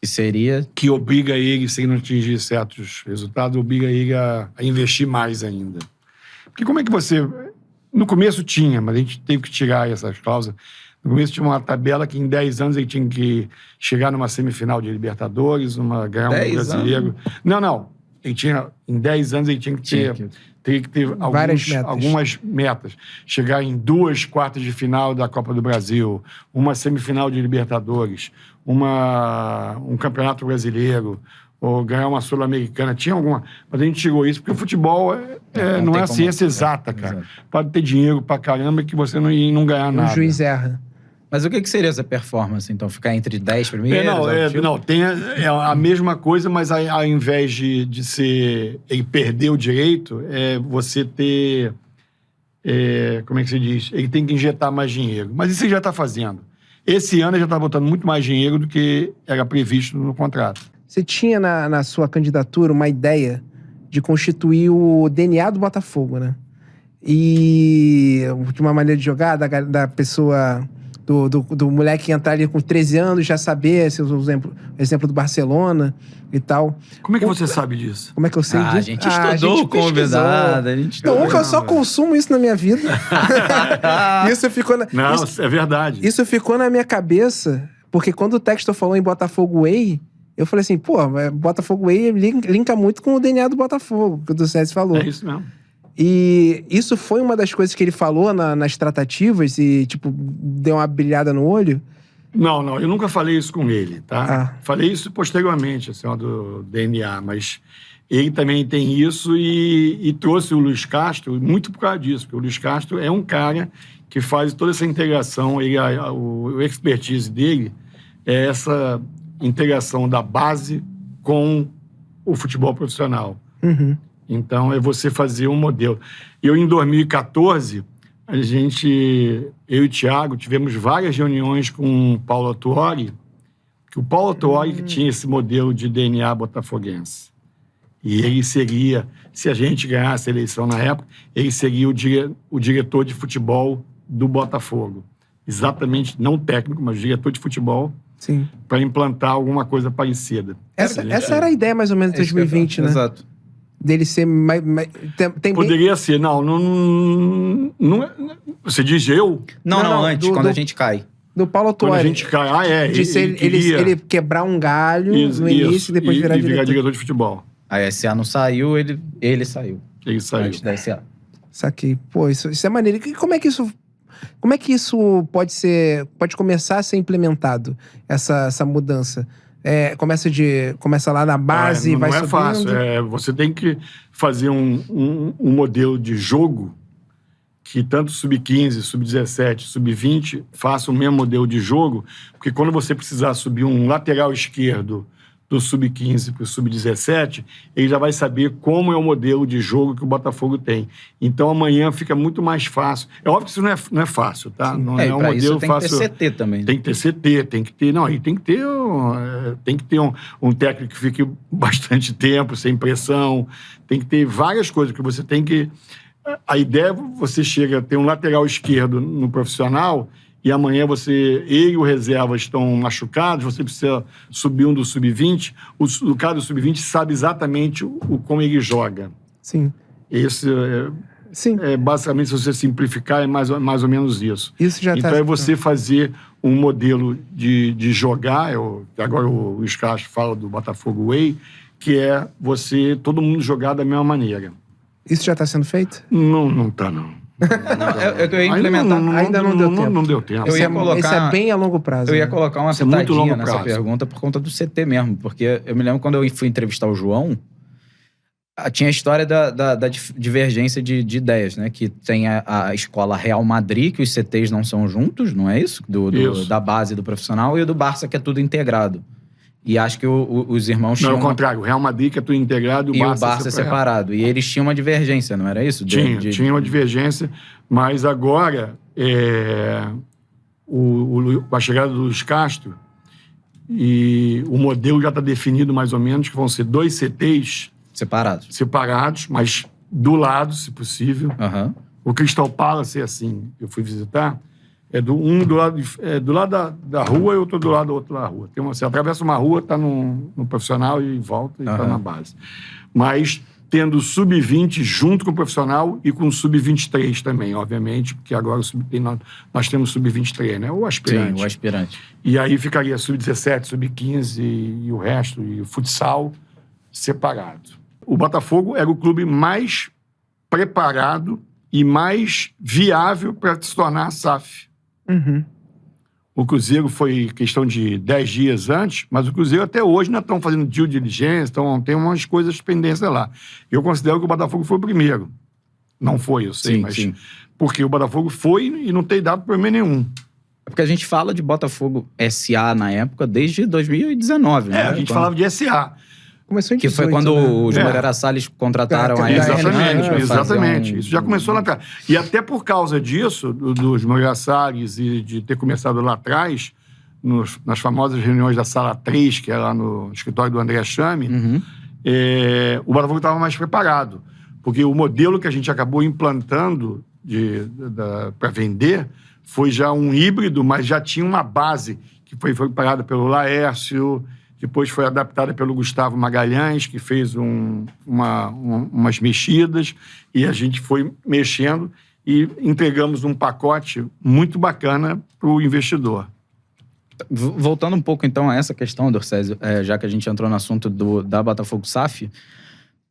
Que seria? Que obriga ele, se ele não atingir certos resultados, obriga ele a investir mais ainda. Porque como é que você... No começo tinha, mas a gente teve que tirar essas cláusulas. No começo tinha uma tabela que em 10 anos ele tinha que chegar numa semifinal de Libertadores, ganhar um brasileiro. Não. Ele tinha, em 10 anos ele tinha que ter algumas metas. Chegar em 2 quartas de final da Copa do Brasil, uma semifinal de Libertadores, um campeonato brasileiro, ou ganhar uma Sul-Americana. Tinha alguma... Mas a gente tirou isso, porque o futebol não é a ciência exata, cara. Exato. Pode ter dinheiro pra caramba que você não ganhar nada. O juiz erra. Mas o que seria essa performance, então? Ficar entre 10 primeiros? Não, tem a mesma coisa, mas ao invés de ser ele perder o direito, você ter... como é que se diz? Ele tem que injetar mais dinheiro. Mas isso ele já está fazendo. Esse ano ele já está botando muito mais dinheiro do que era previsto no contrato. Você tinha na sua candidatura uma ideia de constituir o DNA do Botafogo, né? E de uma maneira de jogar, da pessoa... Do moleque entrar ali com 13 anos, já saber, exemplo do Barcelona e tal. Como é que você sabe disso? Como é que eu sei disso? A gente estudou o convidado. Nunca, eu só consumo isso na minha vida. Isso ficou... É verdade. Isso ficou na minha cabeça, porque quando o Textor falou em Botafogo Way, eu falei assim, Botafogo Way linka muito com o DNA do Botafogo, que o do César falou. É isso mesmo. E isso foi uma das coisas que ele falou nas tratativas e, tipo, deu uma brilhada no olho? Não, eu nunca falei isso com ele, tá? Falei isso posteriormente, assim, do DNA, mas ele também tem isso e trouxe o Luiz Castro muito por causa disso, porque o Luiz Castro é um cara que faz toda essa integração, o expertise dele é essa integração da base com o futebol profissional. Uhum. Então, é você fazer um modelo. Eu, em 2014, eu e o Thiago tivemos várias reuniões com o Paulo Autuori, que o Paulo Autuori que tinha esse modelo de DNA botafoguense. E ele seria, se a gente ganhasse a eleição na época, ele seria o diretor de futebol do Botafogo. Exatamente, não técnico, mas diretor de futebol. Sim. Para implantar alguma coisa parecida. Essa era a ideia, mais ou menos, de 2020, né? Exato. Dele ser mais... Poderia ser, não, você diz eu? Não, antes, quando a gente cai. Do Paulo Autuori. Quando a gente cai, ele quebrar um galho no início e depois virar diretor de futebol. A SA não saiu, ele saiu. Ele saiu. Antes da SA. Saquei. Pô, isso é maneiro. E como é que isso pode começar a ser implementado, essa mudança? Começa lá na base e vai subindo? Não é fácil. Você tem que fazer um modelo de jogo que tanto sub-15, sub-17, sub-20 faça o mesmo modelo de jogo, porque quando você precisar subir um lateral esquerdo do sub-15 para o sub-17, ele já vai saber como é o modelo de jogo que o Botafogo tem. Então, amanhã fica muito mais fácil. É óbvio que isso não é fácil, tá? Não é um modelo fácil. Tem que ter CT também. Tem que ter CT, tem que ter... Não, e tem que ter um técnico que fique bastante tempo, sem pressão. Tem que ter várias coisas que você tem que... A ideia é você chega a ter um lateral esquerdo no profissional... E amanhã ele e o reserva estão machucados, você precisa subir um do sub-20. O cara do sub-20 sabe exatamente como ele joga. Sim. Esse basicamente, se você simplificar, é mais ou menos isso. Isso já então é você fazer um modelo de jogar, agora o Luiz Castro fala do Botafogo Way, que é todo mundo jogar da mesma maneira. Isso já está sendo feito? Não está, não. Eu ia implementar. Ainda não deu tempo. Não deu tempo. Isso é bem a longo prazo. Eu ia colocar uma pitadinha nessa pergunta por conta do CT mesmo. Porque eu me lembro quando eu fui entrevistar o João, tinha a história da divergência de ideias, né? Que tem a escola Real Madrid, que os CTs não são juntos, não é isso? Isso. Da base do profissional, e o do Barça, que é tudo integrado. E acho que os irmãos tinham... Não, é o contrário. O Real Madrid, que é tudo integrado, e o Barça é separado. E eles tinham uma divergência, não era isso? Tinha uma divergência, mas agora, com a chegada do Luiz Castro, e o modelo já está definido mais ou menos, que vão ser 2 CTs... Separados, mas do lado, se possível. Uhum. O Crystal Palace é assim, eu fui visitar... do lado da rua e outro do lado do outro da rua. Você atravessa uma rua, está no profissional e volta e está na base. Mas tendo o sub-20 junto com o profissional e com o sub-23 também, obviamente, porque agora nós temos sub-23, né? O aspirante. Sim, o aspirante. E aí ficaria sub-17, sub-15 e o resto, e o futsal separado. O Botafogo era o clube mais preparado e mais viável para se tornar a SAF. Uhum. O Cruzeiro foi questão de 10 dias antes, mas o Cruzeiro até hoje ainda estão fazendo due diligence, tem umas coisas pendências lá. Eu considero que o Botafogo foi o primeiro. Não foi, eu sei, sim. Porque o Botafogo foi e não tem dado problema nenhum. Porque a gente fala de Botafogo S.A. na época desde 2019, né? A gente falava de S.A. Começou em 18, que foi quando os Moreira Salles contrataram a Exatamente. Isso já começou lá atrás. E até por causa disso, dos Moreira Salles e de ter começado lá atrás, nas famosas reuniões da Sala 3, que é lá no escritório do André Chame, o Botafogo estava mais preparado. Porque o modelo que a gente acabou implantando para vender foi já um híbrido, mas já tinha uma base que foi preparada pelo Laércio, depois foi adaptada pelo Gustavo Magalhães, que fez umas mexidas, e a gente foi mexendo e entregamos um pacote muito bacana para o investidor. Voltando um pouco, então, a essa questão, Dorcésio, já que a gente entrou no assunto da Botafogo SAF,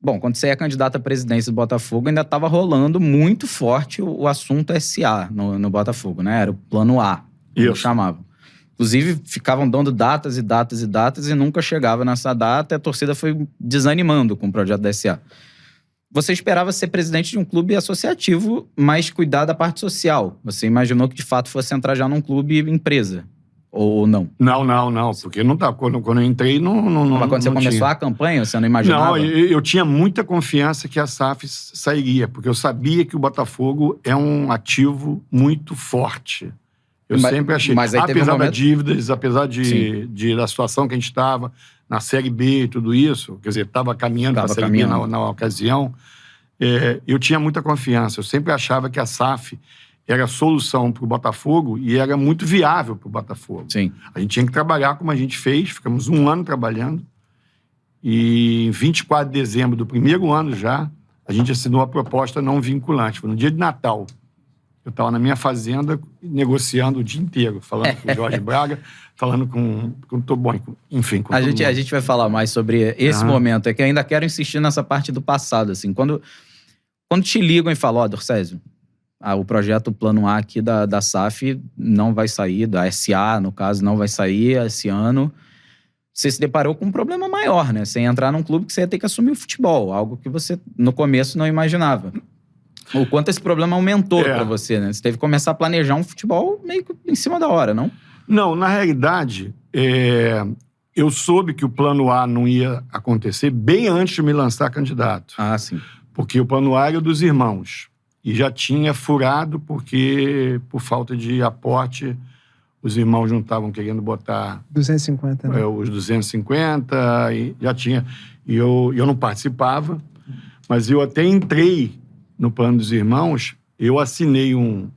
bom, quando você é candidato à presidência do Botafogo, ainda estava rolando muito forte o assunto SA no Botafogo, né? Era o plano A, como chamavam. Inclusive, ficavam dando datas e datas e datas e nunca chegava nessa data e a torcida foi desanimando com o projeto da SA. Você esperava ser presidente de um clube associativo, mas cuidar da parte social. Você imaginou que, de fato, fosse entrar já num clube empresa. Ou não? Não. Porque não tá, quando eu entrei, não Mas quando você começou a campanha, você não imaginava? Não, eu tinha muita confiança que a SAF sairia, porque eu sabia que o Botafogo é um ativo muito forte. Eu sempre achei. Mas aí apesar das dívidas, apesar da situação que a gente estava, na Série B e tudo isso, quer dizer, estava caminhando para a Série B na ocasião, eu tinha muita confiança. Eu sempre achava que a SAF era a solução para o Botafogo e era muito viável para o Botafogo. Sim. A gente tinha que trabalhar como a gente fez, ficamos 1 ano trabalhando, e em 24 de dezembro do primeiro ano já, a gente assinou a proposta não vinculante. Foi no dia de Natal. Eu estava na minha fazenda negociando o dia inteiro, falando com o Jorge Braga, falando com enfim, com a gente vai falar mais sobre esse momento. É que eu ainda quero insistir nessa parte do passado, assim. Quando te ligam e falam, Dorcésio, o projeto Plano A aqui da SAF não vai sair, da SA, no caso, não vai sair esse ano. Você se deparou com um problema maior, né? Você ia entrar num clube que você ia ter que assumir o futebol, algo que você, no começo, não imaginava. O quanto esse problema aumentou pra você, né? Você teve que começar a planejar um futebol meio que em cima da hora, não? Não, na realidade, eu soube que o Plano A não ia acontecer bem antes de me lançar candidato. Ah, sim. Porque o Plano A era dos irmãos. E já tinha furado porque, por falta de aporte, os irmãos não estavam querendo botar... 250, né? Os 250, e já tinha... E eu não participava, mas eu até entrei no plano dos irmãos, eu assinei um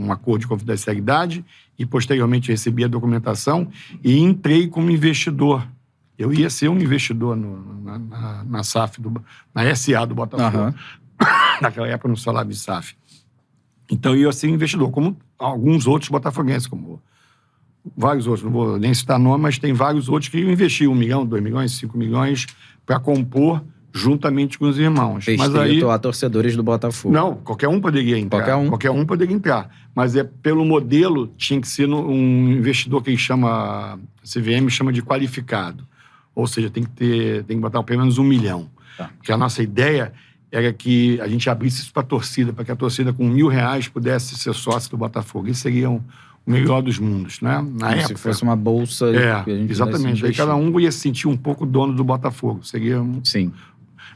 acordo de confidencialidade e, posteriormente, recebi a documentação e entrei como investidor. Eu ia ser um investidor na SAF, na SA do Botafogo. Naquela época não se falava de SAF. Então eu ia ser investidor, como alguns outros botafoguenses, como vários outros, não vou nem citar nome, mas tem vários outros que investiam 1 milhão, 2 milhões, 5 milhões para compor juntamente com os irmãos. Mas aí, a torcedores do Botafogo. Não, qualquer um poderia entrar. Qualquer um poderia entrar. Mas pelo modelo, tinha que ser um investidor que a CVM chama de qualificado. Ou seja, tem que botar pelo menos 1 milhão. Tá. Porque a nossa ideia era que a gente abrisse isso para a torcida, para que a torcida com R$1.000 pudesse ser sócio do Botafogo. Isso seria o melhor dos mundos, né? Na época. Se fosse uma bolsa... que a gente exatamente. Aí cada um ia se sentir um pouco dono do Botafogo. Seria... Sim.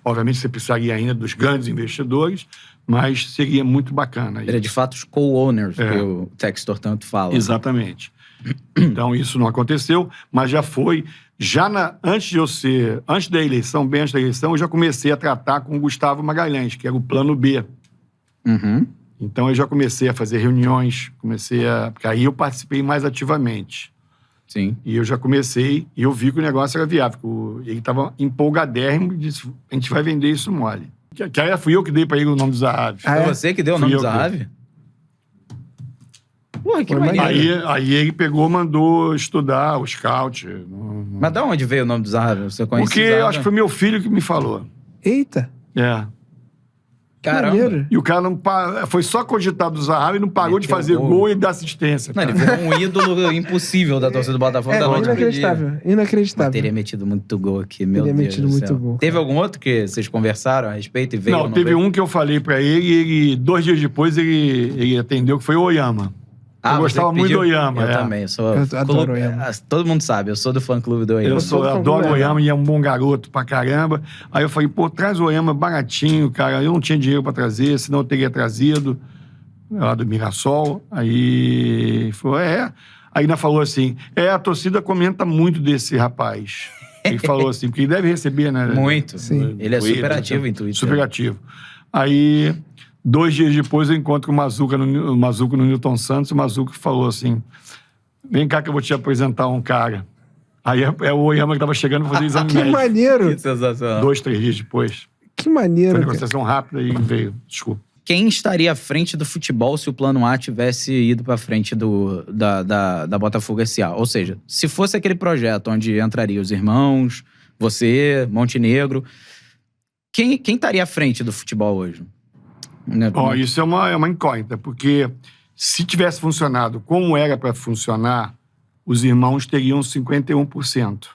Obviamente, você precisaria ainda dos grandes investidores, mas seria muito bacana. Era de fato os co-owners, que o Textor tanto fala. Exatamente. Então, isso não aconteceu, mas já foi... Antes da eleição, bem antes da eleição, eu já comecei a tratar com o Gustavo Magalhães, que era o plano B. Então, eu já comecei a fazer reuniões, porque aí eu participei mais ativamente. Sim. E eu já comecei, e eu vi que o negócio era viável. Ele estava empolgadérrimo e disse, a gente vai vender isso mole. Que aí fui eu que dei para ele o nome do Zahavi. Foi você que deu o nome do Zahavi? Porra, que maneiro. Aí ele mandou estudar o scout. Mas de onde veio o nome do Zahavi? Você conhece Porque eu acho que foi meu filho que me falou. Eita! Caramba. E o cara não foi só cogitado do Zahavi e não parou de fazer gol e dar assistência. Não, ele virou um ídolo impossível da torcida do Botafogo. Inacreditável. Mas teria metido muito gol aqui, meu Deus. Teria metido muito gol. Teve algum outro que vocês conversaram a respeito e veio? Não, teve um que eu falei pra ele e 2 dias depois ele atendeu, que foi o Oyama. Eu gostava muito do Oyama. Eu também. Eu adoro o Oyama. Todo mundo sabe, eu sou do fã-clube do Oyama. Eu adoro o Oyama e é um bom garoto pra caramba. Aí eu falei, pô, traz o Oyama baratinho, cara. Eu não tinha dinheiro pra trazer, senão eu teria trazido lá do Mirassol. Aí falou, Aí ainda falou assim, a torcida comenta muito desse rapaz. Ele falou assim, porque ele deve receber, né? Muito. Sim. Ele é super ativo em Twitter. Super ativo. Aí, 2 dias depois, eu encontro o Mazuca no Newton Santos. O Mazuca falou assim, vem cá que eu vou te apresentar um cara. Aí é o Oyama que tava chegando pra fazer exame médico. Que maneiro! Que sensacional. 2, 3 dias depois. Que maneiro, Foi cara. negociação rápida e veio. Desculpa. Quem estaria à frente do futebol se o Plano A tivesse ido pra frente da Botafogo S.A.? Ou seja, se fosse aquele projeto onde entraria os irmãos, você, Montenegro, quem estaria à frente do futebol hoje? Isso é uma incógnita, porque se tivesse funcionado como era para funcionar, os irmãos teriam 51%.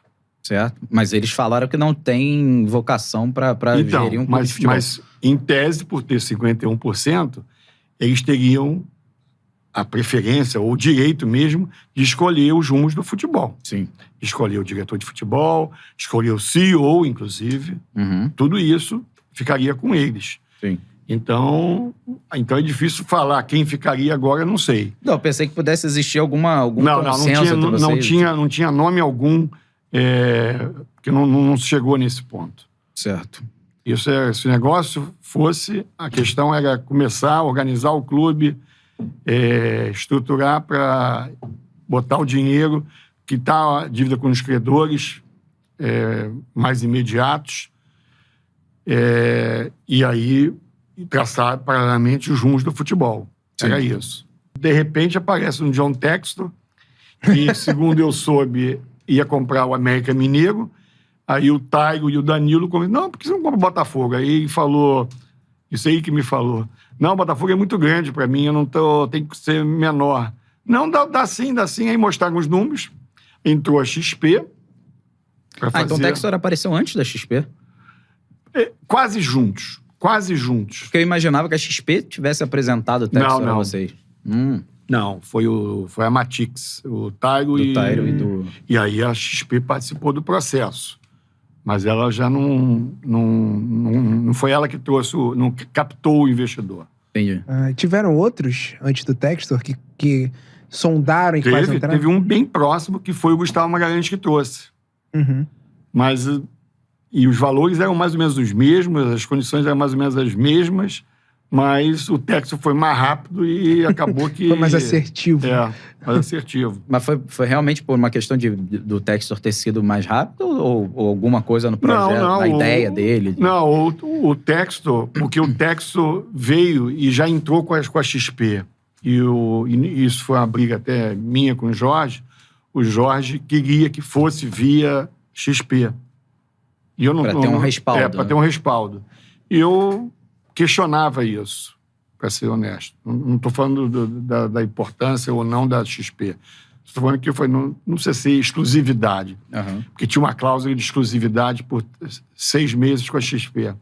Certo? Mas eles falaram que não tem vocação para gerir um clube de futebol. Mas, em tese, por ter 51%, eles teriam a preferência, ou o direito mesmo, de escolher os rumos do futebol. Sim. Escolher o diretor de futebol, escolher o CEO, inclusive. Uhum. Tudo isso ficaria com eles. Sim. Então é difícil falar quem ficaria agora, eu não sei. Não, eu pensei que pudesse existir algum consenso entre vocês. Não tinha nome algum, que não chegou nesse ponto. Certo. Se o negócio fosse, a questão era começar a organizar o clube, estruturar para botar o dinheiro, quitar a dívida com os credores mais imediatos, e aí traçar paralelamente os rumos do futebol. Sim. Era isso. De repente aparece um John Textor, que, segundo eu soube, ia comprar o América Mineiro. Aí o Taigo e o Danilo não, por que você não compra o Botafogo? Aí ele falou, isso aí que me falou, não, o Botafogo é muito grande pra mim, tem que ser menor. Não, dá sim. Aí mostraram os números, entrou a XP pra fazer... Então o Textor apareceu antes da XP? Quase juntos. Porque eu imaginava que a XP tivesse apresentado o Textor a vocês. Não, foi a Matix, o Tairo e do... E aí a XP participou do processo. Mas ela já não foi ela que trouxe, não captou o investidor. Entendi. Tiveram outros antes do Textor que sondaram e quase entraram? Teve um bem próximo que foi o Gustavo Magalhães que trouxe. Uhum. Mas... E os valores eram mais ou menos os mesmos, as condições eram mais ou menos as mesmas, mas o Textor foi mais rápido e acabou que... Foi mais assertivo. Mais assertivo. Mas foi realmente por uma questão do Textor ter sido mais rápido ou alguma coisa no projeto, na ideia dele? Não, o Textor, porque o Textor veio e já entrou com a XP. E isso foi uma briga até minha com o Jorge. O Jorge queria que fosse via XP. Para ter um respaldo. Para ter um respaldo. E eu questionava isso, para ser honesto. Não estou falando da importância ou não da XP. Estou falando que foi, não precisa ser exclusividade. Uhum. Porque tinha uma cláusula de exclusividade por 6 meses com a XP.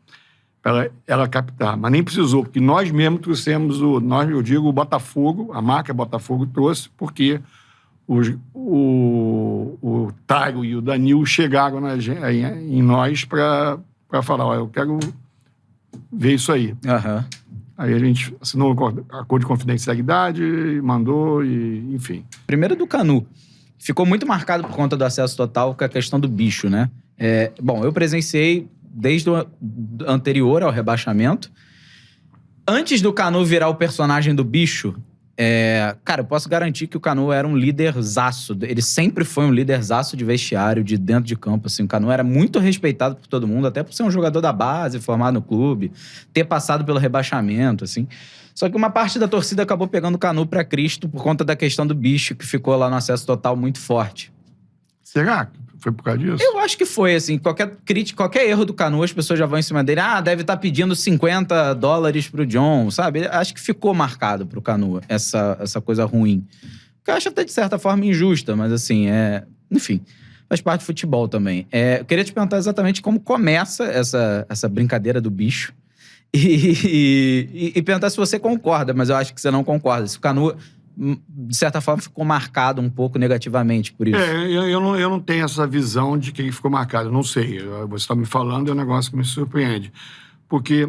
Para ela captar. Mas nem precisou, porque nós mesmos trouxemos o Botafogo, a marca Botafogo trouxe, porque o Tairo e o Danilo chegaram em nós para falar, eu quero ver isso aí. Uhum. Aí a gente assinou um acordo de confidencialidade, mandou, enfim. Primeiro do Canu. Ficou muito marcado por conta do acesso total com a questão do bicho, né? Bom, eu presenciei desde o anterior ao rebaixamento. Antes do Canu virar o personagem do bicho... cara, eu posso garantir que o Canu era um líderzaço. Ele sempre foi um líderzaço de vestiário, de dentro de campo. Assim. O Canu era muito respeitado por todo mundo, até por ser um jogador da base, formado no clube, ter passado pelo rebaixamento, assim. Só que uma parte da torcida acabou pegando o Canu pra Cristo por conta da questão do bicho, que ficou lá no acesso total muito forte. Será que foi por causa disso? Eu acho que foi, assim. Qualquer crítica, qualquer erro do Canu, as pessoas já vão em cima dele. Deve estar pedindo $50 pro John, sabe? Acho que ficou marcado pro Canu essa coisa ruim. Que eu acho até, de certa forma, injusta, mas assim, enfim, faz parte do futebol também. Eu queria te perguntar exatamente como começa essa brincadeira do bicho. E perguntar se você concorda, mas eu acho que você não concorda. Se o Canu de certa forma, ficou marcado um pouco negativamente por isso. Eu não tenho essa visão de que ele ficou marcado. Eu não sei. Você está me falando, é um negócio que me surpreende. Porque,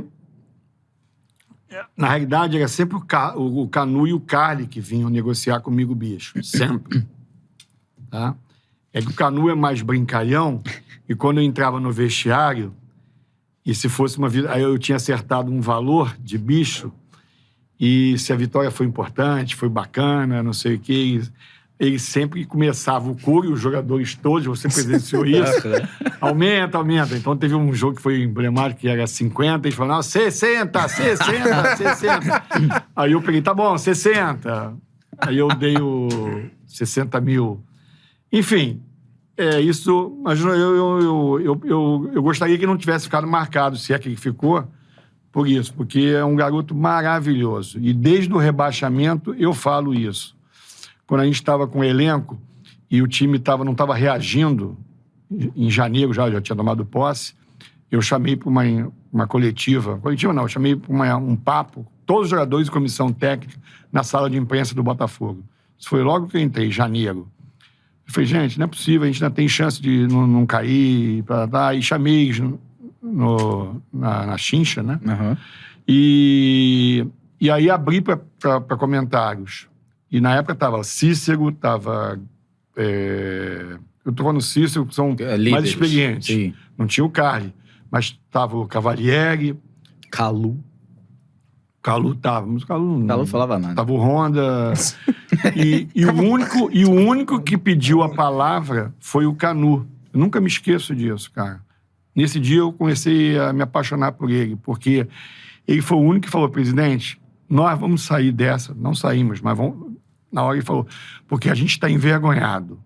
na realidade, era sempre o Canu e o Carli que vinham negociar comigo, bicho. Sempre. Tá? É que o Canu é mais brincalhão, e quando eu entrava no vestiário, e se fosse uma vida... Aí eu tinha acertado um valor de bicho, e se a vitória foi importante, foi bacana, não sei o quê... Ele sempre começava o coro, e os jogadores todos, você presenciou isso, aumenta. Então teve um jogo que foi emblemático, que era 50, eles falaram, 60. Aí eu peguei, tá bom, 60. Aí eu dei o 60 mil. Enfim, isso, mas eu gostaria que não tivesse ficado marcado, se é que não por isso, porque é um garoto maravilhoso. E desde o rebaixamento eu falo isso. Quando a gente estava com o elenco e o time não estava reagindo, em janeiro já tinha tomado posse, eu chamei para uma coletiva não, eu chamei para um papo, todos os jogadores e comissão técnica na sala de imprensa do Botafogo. Isso foi logo que eu entrei, janeiro. Eu falei, gente, não é possível, a gente ainda tem chance de não cair, e chamei na chincha, né? Uhum. E aí abri para comentários. E na época tava Cícero, tava... eu tô falando Cícero, que são mais experientes. Sim. Não tinha o Carli, mas tava o Cavalieri. Calu tava, mas o Calu não... Calu falava nada. Tava o Honda. e o único que pediu a palavra foi o Canu. Eu nunca me esqueço disso, cara. Nesse dia eu comecei a me apaixonar por ele, porque ele foi o único que falou, presidente, nós vamos sair dessa. Não saímos, mas vamos... Na hora ele falou, porque a gente está envergonhado.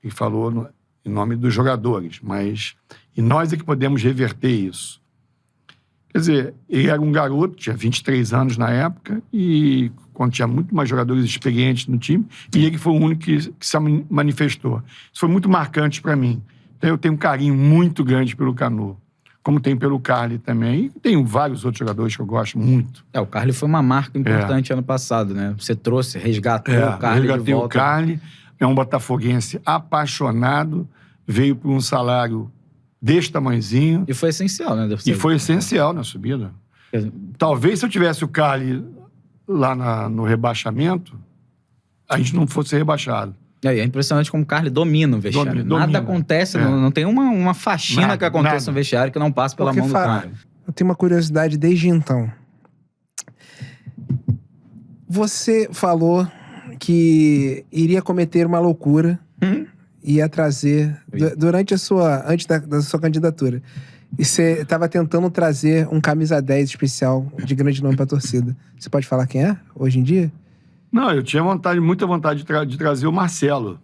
Ele falou em nome dos jogadores, e nós é que podemos reverter isso. Quer dizer, ele era um garoto, tinha 23 anos na época, e quando tinha muito mais jogadores experientes no time, e ele foi o único que se manifestou. Isso foi muito marcante para mim. Então eu tenho um carinho muito grande pelo Canu, como tem pelo Carli também. E tem vários outros jogadores que eu gosto muito. O Carli foi uma marca importante ano passado, né? Você resgatou o Carli de volta. Resgatei o Carli, é um botafoguense apaixonado, veio por um salário deste tamanhozinho. E foi essencial, né? E foi essencial na subida. Talvez se eu tivesse o Carli lá no rebaixamento, a gente não fosse rebaixado. É impressionante como o Carli domina o vestiário. Nada acontece, não tem uma faxina que aconteça no vestiário que não passa pela mão do Carli. Eu tenho uma curiosidade desde então. Você falou que iria cometer uma loucura, ia trazer, antes da sua candidatura, e você estava tentando trazer um camisa 10 especial de grande nome para a torcida. Você pode falar quem é, hoje em dia? Não, eu tinha muita vontade de trazer o Marcelo.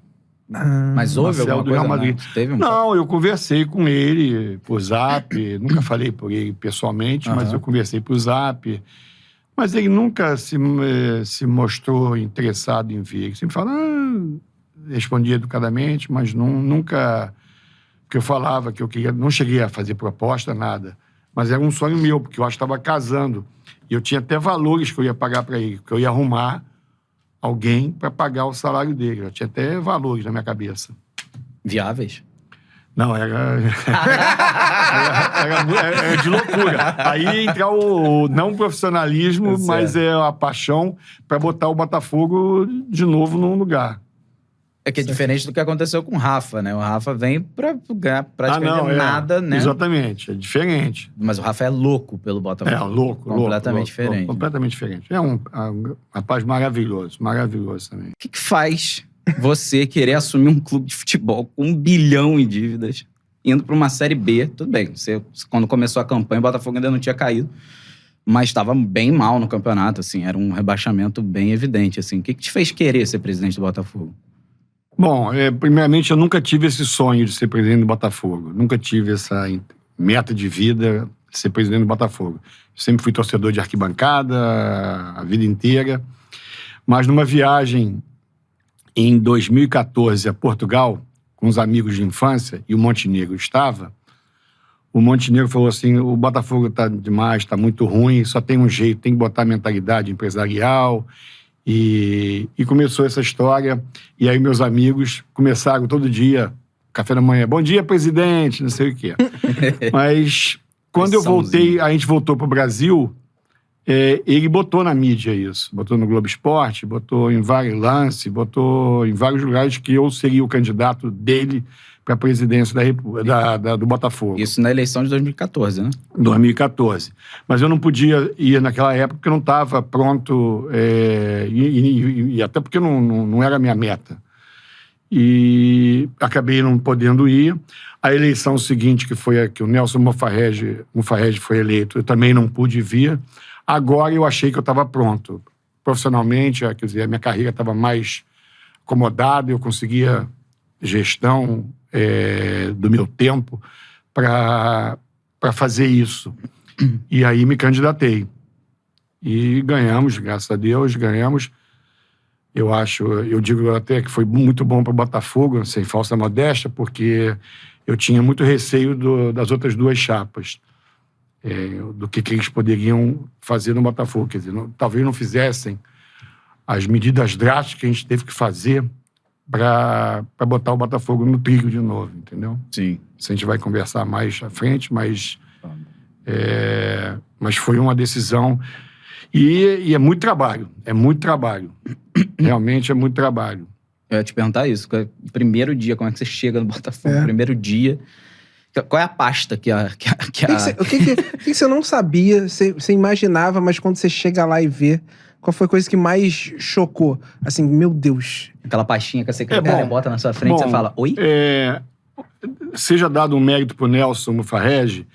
Mas houve Marcelo alguma do Real Madrid. Teve Não, eu conversei com ele por Zap, nunca falei por ele pessoalmente, mas eu conversei por Zap. Mas ele nunca se mostrou interessado em vir. Ele sempre fala, respondia educadamente, mas nunca... Porque eu falava que eu queria... Não cheguei a fazer proposta, nada. Mas era um sonho meu, porque eu acho que estava casando. E eu tinha até valores que eu ia pagar para ele, que eu ia arrumar alguém para pagar o salário dele. Eu tinha até valores na minha cabeça. Viáveis? Não, era de loucura. Aí entra o não profissionalismo, mas é a paixão para botar o Botafogo de novo num lugar. É que é diferente do que aconteceu com o Rafa, né? O Rafa vem pra ganhar praticamente nada, né? Exatamente, é diferente. Mas o Rafa é louco pelo Botafogo. É, louco. Completamente diferente. Completamente diferente. É um rapaz maravilhoso também. O que faz você querer assumir um clube de futebol com 1 bilhão em dívidas, indo pra uma Série B? Tudo bem, quando começou a campanha, o Botafogo ainda não tinha caído, mas estava bem mal no campeonato, assim, era um rebaixamento bem evidente, assim. O que te fez querer ser presidente do Botafogo? Bom, primeiramente, eu nunca tive esse sonho de ser presidente do Botafogo. Nunca tive essa meta de vida de ser presidente do Botafogo. Sempre fui torcedor de arquibancada a vida inteira. Mas numa viagem em 2014 a Portugal, com os amigos de infância, e o Montenegro estava, o Montenegro falou assim, o Botafogo está demais, está muito ruim, só tem um jeito, tem que botar mentalidade empresarial E começou essa história, e aí meus amigos começaram todo dia, café da manhã, bom dia, presidente, não sei o quê. Mas quando eu voltei, a gente voltou pro Brasil, ele botou na mídia isso, botou no Globo Esporte, botou em vários lances, botou em vários lugares que eu seria o candidato dele para a presidência do Botafogo. Isso na eleição de 2014, né? 2014. Mas eu não podia ir naquela época porque eu não estava pronto, e até porque não era a minha meta. E acabei não podendo ir. A eleição seguinte, que foi a que o Nelson Mufarrege foi eleito, eu também não pude vir. Agora eu achei que eu estava pronto. Profissionalmente, quer dizer, a minha carreira estava mais acomodada, eu conseguia gestão do meu tempo para fazer isso. E aí me candidatei. E ganhamos, graças a Deus, ganhamos. Eu digo até que foi muito bom para o Botafogo, sem falsa modéstia, porque eu tinha muito receio das outras duas chapas, do que eles poderiam fazer no Botafogo. Quer dizer, talvez não fizessem as medidas drásticas que a gente teve que fazer para botar o Botafogo no trilho de novo, entendeu? Sim. Isso a gente vai conversar mais à frente, mas foi uma decisão. E é muito trabalho, Realmente é muito trabalho. Eu ia te perguntar isso, primeiro dia, como é que você chega no Botafogo? Primeiro dia, qual é a pasta que a... O que você não sabia, você imaginava, mas quando você chega lá e vê, qual foi a coisa que mais chocou? Assim, meu Deus. Aquela pastinha que a secretária bota na sua frente e você fala, oi? Seja dado um mérito pro Nelson Mufarrege,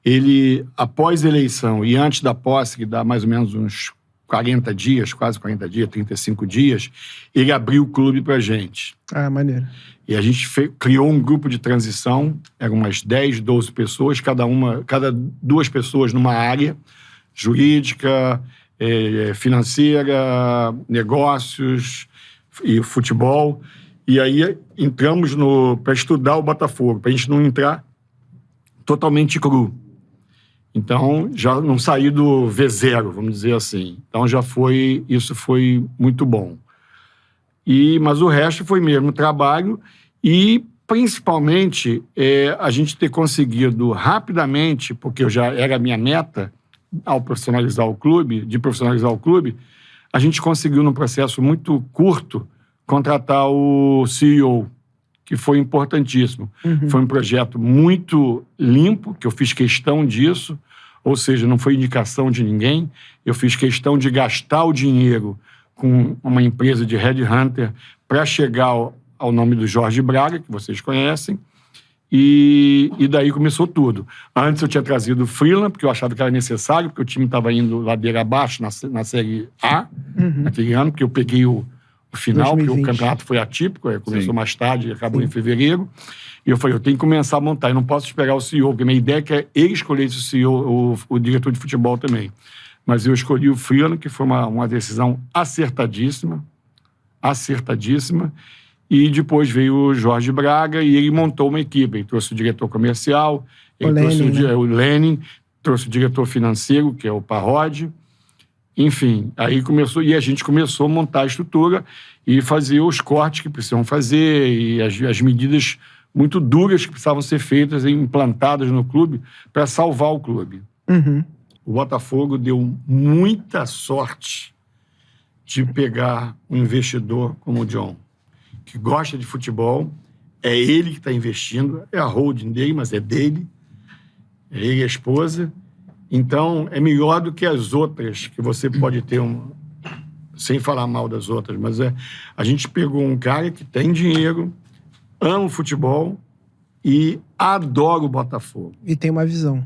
ele, após a eleição e antes da posse, que dá mais ou menos uns 40 dias, quase 40 dias, 35 dias, ele abriu o clube pra gente. Ah, maneiro. E a gente criou um grupo de transição, eram umas 10, 12 pessoas, cada 2 pessoas numa área, jurídica, financeira, negócios e futebol. E aí entramos para estudar o Botafogo, para a gente não entrar totalmente cru. Então, já não saí do V0, vamos dizer assim. Então, isso foi muito bom. Mas o resto foi mesmo trabalho e, principalmente, a gente ter conseguido rapidamente, porque já era a minha meta, de profissionalizar o clube, a gente conseguiu, num processo muito curto, contratar o CEO, que foi importantíssimo. Uhum. Foi um projeto muito limpo, que eu fiz questão disso, ou seja, não foi indicação de ninguém, eu fiz questão de gastar o dinheiro com uma empresa de headhunter para chegar ao nome do Jorge Braga, que vocês conhecem, e daí começou tudo. Antes eu tinha trazido o Freeland, porque eu achava que era necessário, porque o time estava indo ladeira abaixo na Série A, naquele ano, porque eu peguei o final, 2020. Porque o campeonato foi atípico, começou mais tarde e acabou em fevereiro. E eu falei, eu tenho que começar a montar, eu não posso esperar o CEO, porque a minha ideia é que ele escolhesse o CEO, o diretor de futebol também. Mas eu escolhi o Freeland, que foi uma decisão acertadíssima, e depois veio o Jorge Braga e ele montou uma equipe. Ele trouxe o diretor comercial, o Lenin, trouxe o diretor financeiro, que é o Parodi. Enfim, aí começou, e a gente começou a montar a estrutura e fazer os cortes que precisavam fazer e as medidas muito duras que precisavam ser feitas e implantadas no clube para salvar o clube. Uhum. O Botafogo deu muita sorte de pegar um investidor como o John, que gosta de futebol, é ele que está investindo, é a holding dele, mas é dele, é ele e a esposa. Então, é melhor do que as outras, que você pode ter sem falar mal das outras, mas a gente pegou um cara que tem dinheiro, ama o futebol e adora o Botafogo. E tem uma visão.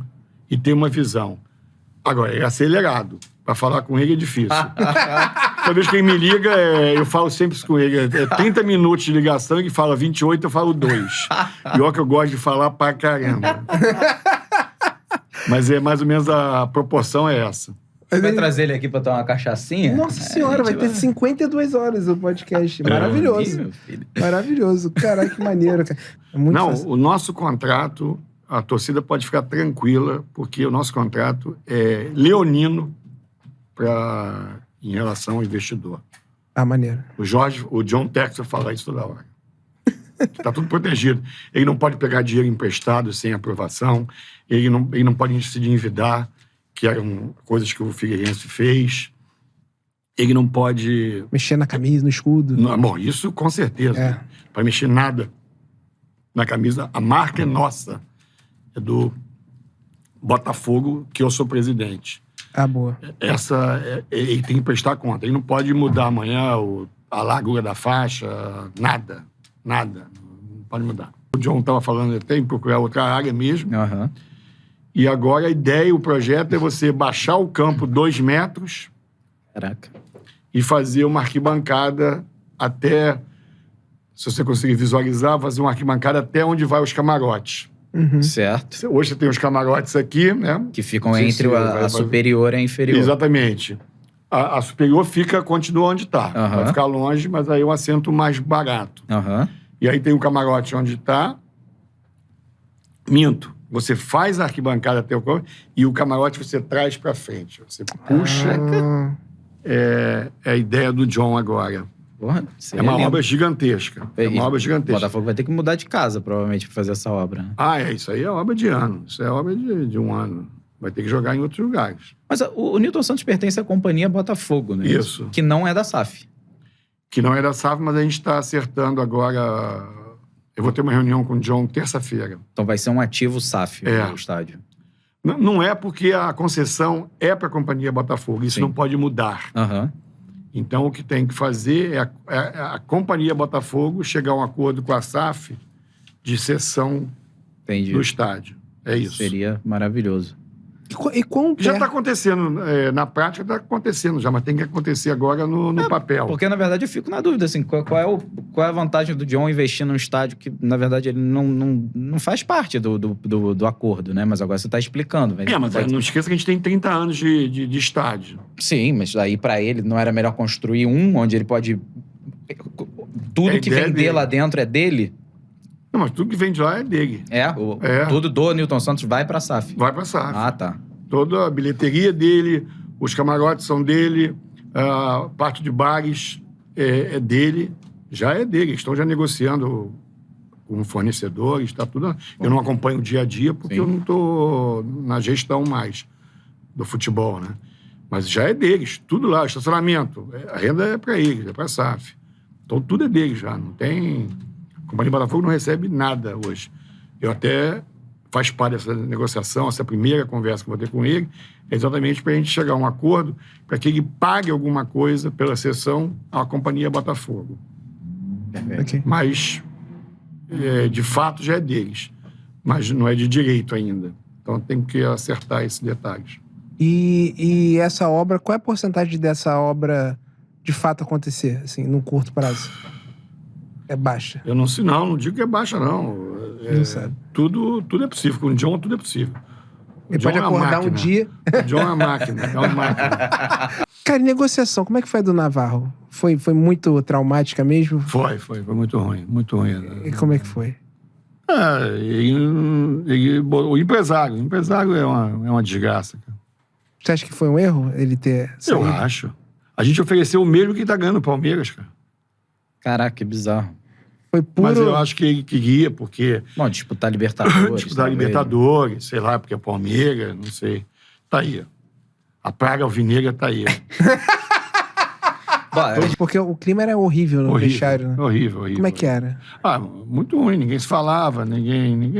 Agora, é acelerado. Para falar com ele é difícil. Toda vez que ele me liga, eu falo sempre isso com ele. É 30 minutos de ligação, ele fala 28, eu falo 2. E olha que eu gosto de falar pra caramba. Mas mais ou menos a proporção é essa. Você vai trazer ele aqui pra tomar uma cachaçinha? Nossa senhora, vai ter 52 horas o podcast. Maravilhoso. Maravilhoso. Caralho, que maneiro, cara. É muito fácil. O nosso contrato, a torcida pode ficar tranquila, porque o nosso contrato é leonino em relação ao investidor. Ah, maneiro. O John Textor fala isso toda hora. Tá tudo protegido. Ele não pode pegar dinheiro emprestado sem aprovação, ele não pode se endividar, que eram coisas que o Figueirense fez. Ele não pode... Mexer na camisa, no escudo. Não, bom, isso com certeza. É. Não pode mexer nada na camisa. A marca é nossa. É do Botafogo, que eu sou presidente. Ah, boa. Ele tem que prestar conta. Ele não pode mudar amanhã a largura da faixa, nada. Nada. Não pode mudar. O John estava falando até em procurar outra área mesmo. Uhum. E agora a ideia, o projeto é você baixar o campo 2 metros. Caraca. E fazer uma arquibancada até, se você conseguir visualizar, fazer uma arquibancada até onde vai os camarotes. Uhum. Certo. Hoje você tem os camarotes aqui, né? Que ficam entre a superior e a inferior. Exatamente. A superior continua onde está. Uhum. Vai ficar longe, mas aí é um assento mais barato. Uhum. E aí tem o camarote onde está. Minto. Você faz a arquibancada até o campo e o camarote você traz para frente. Você puxa. É a ideia do John agora. Porra, é uma obra gigantesca. É uma obra O gigantesca. Botafogo vai ter que mudar de casa, provavelmente, para fazer essa obra. Isso aí é obra de ano. Isso é obra de um ano. Vai ter que jogar em outros lugares. Mas o Nilton Santos pertence à companhia Botafogo, né? Isso. Que não é da SAF. Que não é da SAF, mas a gente está acertando agora. Eu vou ter uma reunião com o John terça-feira. Então vai ser um ativo SAF no estádio. Não é porque a concessão é para a companhia Botafogo. Isso não pode mudar. Uhum. Então, o que tem que fazer é a companhia Botafogo chegar a um acordo com a SAF de cessão do estádio. É isso. Seria maravilhoso. Já está acontecendo, na prática está acontecendo já, mas tem que acontecer agora no papel. Porque, na verdade, eu fico na dúvida, assim, qual é a vantagem do John investir num estádio que, na verdade, ele não faz parte do acordo, né? Mas agora você está explicando. Mas não esqueça que a gente tem 30 anos de estádio. Sim, mas aí para ele não era melhor construir um onde ele pode... Tudo que vender lá dentro é dele? Não, mas tudo que vem de lá é dele. Tudo do Nilton Santos vai pra SAF. Vai pra SAF. Ah, tá. Toda a bilheteria dele, os camarotes são dele, a parte de bares é dele, já é dele. Estão já negociando com fornecedores, tá tudo. Eu não acompanho o dia a dia porque eu não tô na gestão mais do futebol, né? Mas já é deles, tudo lá, estacionamento. A renda é pra eles, é pra SAF. Então tudo é deles já, não tem... A Companhia Botafogo não recebe nada hoje. Eu até faz parte dessa negociação, essa primeira conversa que eu vou ter com ele, é exatamente para a gente chegar a um acordo para que ele pague alguma coisa pela cessão à Companhia Botafogo. Okay. Mas, de fato, já é deles. Mas não é de direito ainda. Então tem que acertar esses detalhes. E essa obra, qual é a porcentagem dessa obra de fato acontecer, assim, num curto prazo? É baixa? Eu não sei, não digo que é baixa, não. Não sabe. Tudo é possível. Com o John, tudo é possível. Ele pode acordar um dia... O John é uma máquina, Cara, e negociação, como é que foi a do Navarro? Foi muito traumática mesmo? Foi muito ruim, muito ruim. E como é que foi? O empresário é uma desgraça, cara. Você acha que foi um erro ele ter saído? Eu acho. A gente ofereceu o mesmo que tá ganhando o Palmeiras, cara. Caraca, que bizarro. Foi puro... Mas eu acho que ele queria, porque... Bom, disputar Libertadores. Disputar Libertadores, sei lá, porque é Palmeiras, não sei. Tá aí. A praga alvinegra tá aí. Porque o clima era horrível no vestiário, né? Horrível. Como é que era? Muito ruim. Ninguém se falava, ninguém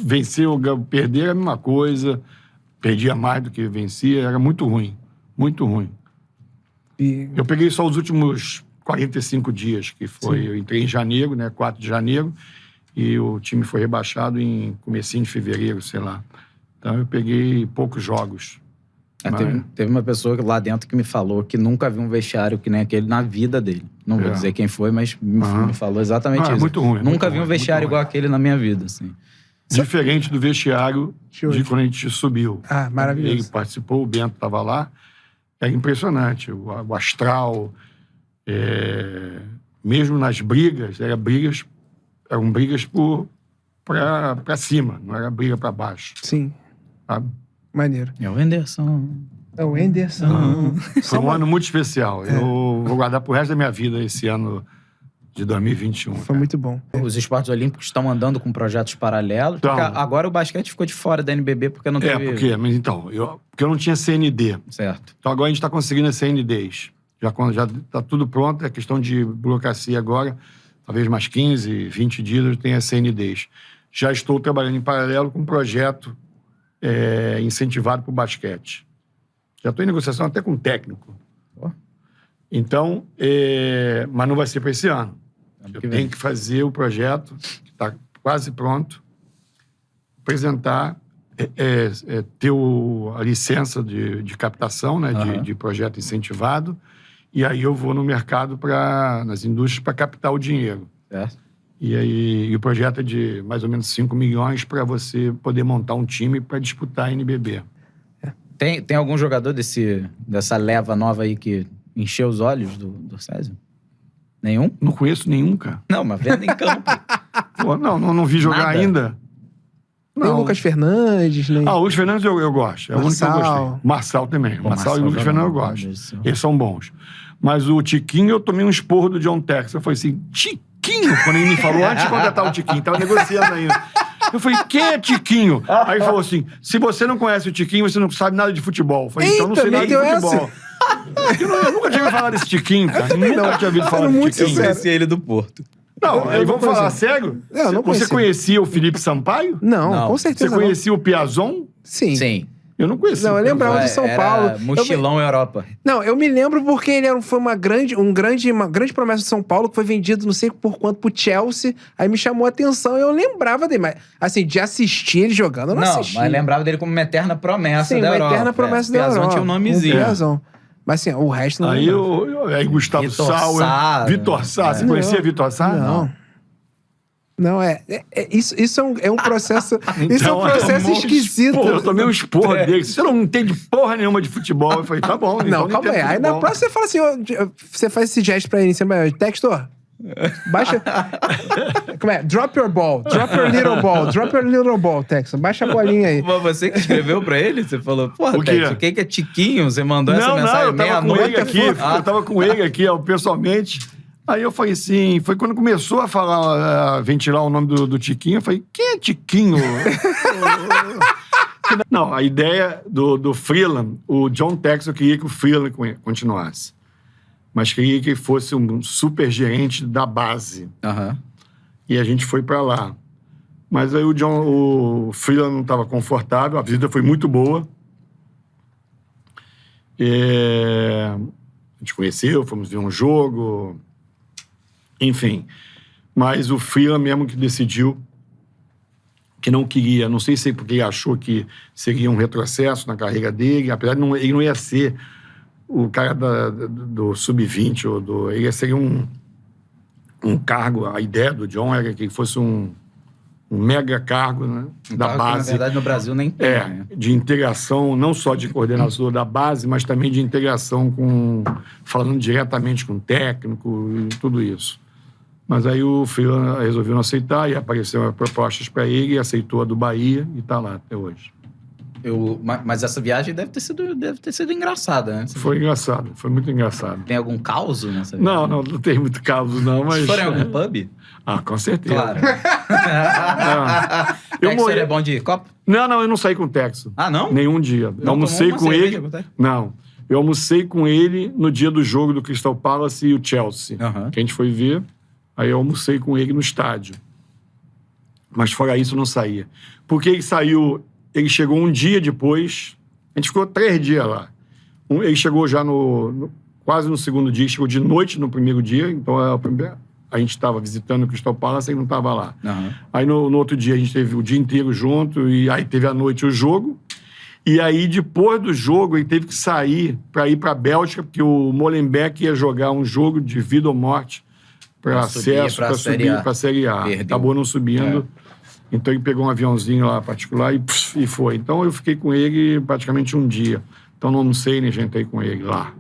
venceu, perder era a mesma coisa. Perdia mais do que vencia. Era muito ruim. Muito ruim. Eu peguei só os últimos 45 dias, que foi... Sim. Eu entrei em janeiro, né? 4 de janeiro. E o time foi rebaixado em comecinho de fevereiro, sei lá. Então eu peguei poucos jogos. Teve uma pessoa lá dentro que me falou que nunca viu um vestiário que nem aquele na vida dele. Não vou dizer quem foi, mas me falou exatamente isso. Muito ruim. Nunca vi um vestiário igual aquele na minha vida, assim. Diferente do vestiário de quando a gente subiu. Maravilhoso. Ele participou, o Bento estava lá. É impressionante. O astral, mesmo nas brigas, eram brigas para cima, não era briga para baixo. Sim. Sabe? Maneiro. É o Henderson. É o Anderson. Foi um ano muito especial. Eu vou guardar pro resto da minha vida esse ano de 2021. Foi muito bom. Os esportes olímpicos estão andando com projetos paralelos. Então, porque agora o basquete ficou de fora da NBB porque não teve... Mas então, porque eu não tinha CND. Certo. Então agora a gente está conseguindo as CNDs. Já está tudo pronto, é questão de burocracia agora. Talvez mais 15, 20 dias eu tenha as CNDs. Já estou trabalhando em paralelo com um projeto incentivado para o basquete. Já estou em negociação até com um técnico. Então, mas não vai ser para esse ano. Eu tenho que fazer o projeto, que está quase pronto, apresentar, ter a licença de captação, né, de projeto incentivado, e aí eu vou no mercado, nas indústrias, para captar o dinheiro. Certo. E aí o projeto é de mais ou menos 5 milhões para você poder montar um time para disputar a NBB. Tem algum jogador dessa leva nova aí que encheu os olhos do Césio? Nenhum? Não conheço nenhum, cara. Não, mas vendo em campo. Pô, não vi jogar Nada? ainda. Nem o Lucas Fernandes, nem... O Lucas Fernandes eu gosto. É o único que eu gostei. Marçal também. Marçal e o Lucas Fernandes eu gosto. Eles são bons. Mas o Tiquinho, eu tomei um esporro do John Tex. Eu falei assim, Tiquinho? Quando ele me falou, antes de contratar o Tiquinho, tava negociando ainda. Eu falei, quem é Tiquinho? Aí ele falou assim, se você não conhece o Tiquinho, você não sabe nada de futebol. Eu falei, então não sei nada de futebol. Eu nunca tinha ouvido falar desse Tiquinho, cara. Nunca tinha ouvido falar desse Tiquinho. Eu conheci ele do Porto. Não, aí vamos falar sério? Não Você conhecia o Felipe Sampaio? Não, com certeza Você conhecia o Piazon? Sim. Eu não conhecia. Não, eu lembrava do São Paulo. Mochilão Europa. Não, eu me lembro porque ele foi uma grande promessa do São Paulo, que foi vendido não sei por quanto pro Chelsea. Aí me chamou a atenção e eu lembrava dele. Mas, assim, de assistir ele jogando, eu não assisti. Mas lembrava dele como uma eterna promessa da Europa. Sim, uma eterna promessa da Europa. Piazon tinha um nomezinho. Mas assim, o resto não... Aí Gustavo Sá, Vitor Sá. Você conhecia Vitor Sá? Não, isso é um processo. Isso é um processo esquisito. Pô, eu tomei um esporro dele. Você não entende porra nenhuma de futebol. Eu falei, tá bom. Não, calma aí. Aí na próxima você fala assim: você faz esse gesto pra ele, você vai, Textor, baixa. Como é? Drop your ball. Drop your little ball. Drop your little ball, Textor. Baixa a bolinha aí. Mas você que escreveu pra ele? Você falou, porra, Textor, quem que é Tiquinho? Você mandou essa mensagem eu tava com ele aqui. Eu tava com ele aqui, pessoalmente. Aí eu falei assim, foi quando começou a falar, a ventilar o nome do Tiquinho, eu falei, quem é Tiquinho? Não, a ideia do Freeland, o John Textor queria que o Freeland continuasse. Mas queria que fosse um super gerente da base. E a gente foi pra lá. Mas aí o Freeland não estava confortável, a visita foi muito boa. A gente conheceu, fomos ver um jogo... Enfim, mas o Freeland mesmo que decidiu que não queria, não sei se porque ele achou que seria um retrocesso na carreira dele, apesar de ele não ia ser o cara do sub-20, ele ia ser um cargo, a ideia do John era que ele fosse um mega cargo, né, da base. Que, na verdade, no Brasil nem tem. Né? De integração, não só de coordenador da base, mas também de integração falando diretamente com o técnico e tudo isso. Mas aí o Freeland resolveu não aceitar e apareceram propostas para ele, aceitou a do Bahia e está lá até hoje. Mas essa viagem deve ter sido engraçada, né? Foi engraçado, foi muito engraçado. Tem algum caos nessa viagem? Não tem muito caos, não, mas... Foram em algum pub? Com certeza. Claro. Textor é bom de copo? Não, eu não saí com o Textor. Não? Nenhum dia. Eu almocei com ele... Não. Eu almocei com ele no dia do jogo do Crystal Palace e o Chelsea, que a gente foi ver. Aí eu almocei com ele no estádio. Mas fora isso, não saía. Porque ele chegou um dia depois, a gente ficou 3 dias lá. Ele chegou já quase no segundo dia, chegou de noite no primeiro dia, então a gente estava visitando o Crystal Palace e ele não estava lá. Aí no outro dia a gente teve o dia inteiro junto, e aí teve à noite o jogo. E aí, depois do jogo, ele teve que sair para ir para a Bélgica, porque o Molenbeek ia jogar um jogo de vida ou morte para acesso, para subir para a Série A. Acabou não subindo. Então ele pegou um aviãozinho lá particular e foi. Então eu fiquei com ele praticamente um dia. Então não almocei nem jantei com ele lá.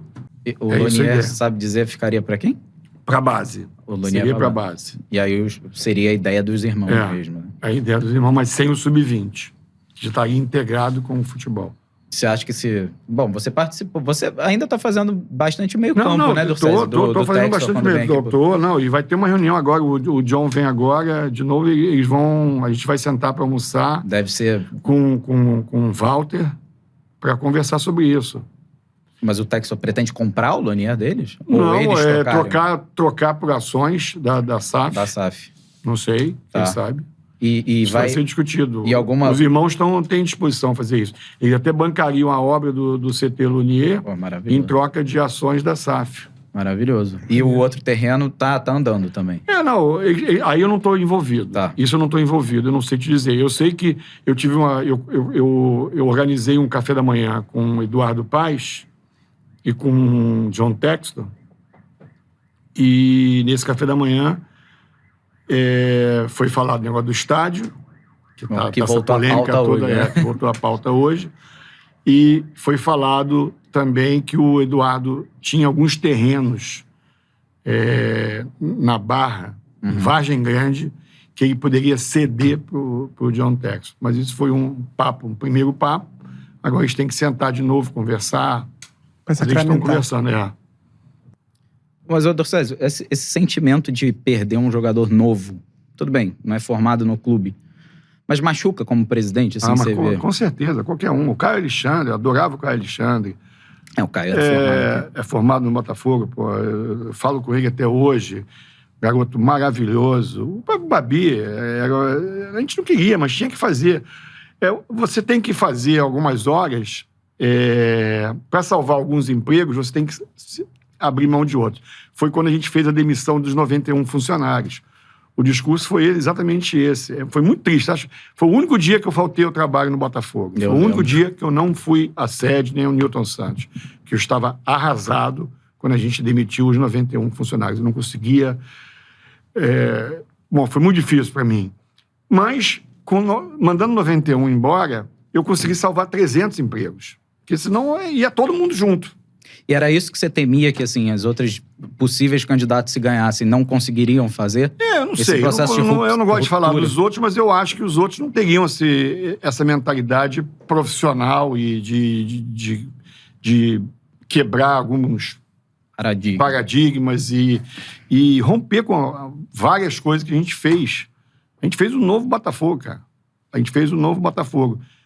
O Lonier, sabe dizer, ficaria para quem? Para a base. Seria para a base. E aí seria a ideia dos irmãos mesmo. Né? A ideia dos irmãos, mas sem o sub-20. Que já estaria integrado com o futebol. Você acha que se... Bom, você participou... Você ainda tá fazendo bastante meio campo, né, Dorcésio? Tô fazendo bastante meio campo. E vai ter uma reunião agora. O John vem agora. De novo, eles vão... A gente vai sentar para almoçar. Deve ser... Com o Walter para conversar sobre isso. Mas o Textor pretende comprar o Lonier deles? Não, ou eles trocar por ações da SAF. Da SAF. Não sei, quem sabe. Isso vai ser discutido. E Os irmãos têm disposição a fazer isso. Eles até bancariam a obra do CT Lonier em troca de ações da SAF. Maravilhoso. E o outro terreno tá andando também? Aí eu não estou envolvido. Tá. Isso eu não estou envolvido, eu não sei te dizer. Eu sei que eu tive eu organizei um café da manhã com o Eduardo Paes e com o John Textor. E nesse café da manhã foi falado o negócio do estádio, que essa polêmica toda, voltou à pauta hoje. E foi falado também que o Eduardo tinha alguns terrenos na Barra, em Vargem Grande, que ele poderia ceder para o John Textor. Mas isso foi um primeiro papo. Agora eles têm que sentar de novo, conversar. Eles estão conversando, Mas, Dorcésio, esse sentimento de perder um jogador novo, tudo bem, não é formado no clube, mas machuca como presidente, assim, você vê? Com certeza, qualquer um. O Caio Alexandre, eu adorava o Caio Alexandre. O Caio era formado no Botafogo, pô. Eu falo com ele até hoje. Garoto maravilhoso. O Babi, a gente não queria, mas tinha que fazer. Você tem que fazer algumas horas para salvar alguns empregos, você tem que abrir mão de outros. Foi quando a gente fez a demissão dos 91 funcionários. O discurso foi exatamente esse. Foi muito triste. Acho. Foi o único dia que eu faltei ao trabalho no Botafogo. Foi o único dia que eu não fui à sede, nem ao Newton Santos. Que eu estava arrasado quando a gente demitiu os 91 funcionários. Eu não conseguia... Bom, foi muito difícil para mim. Mas, mandando 91 embora, eu consegui salvar 300 empregos. Porque senão ia todo mundo junto. E era isso que você temia que, assim, as outras possíveis candidatos, se ganhassem, não conseguiriam fazer? Eu não sei. Eu não gosto de falar dos outros, mas eu acho que os outros não teriam essa mentalidade profissional e de quebrar alguns paradigmas e romper com várias coisas que a gente fez. A gente fez um novo Botafogo, cara. A gente fez um novo Botafogo.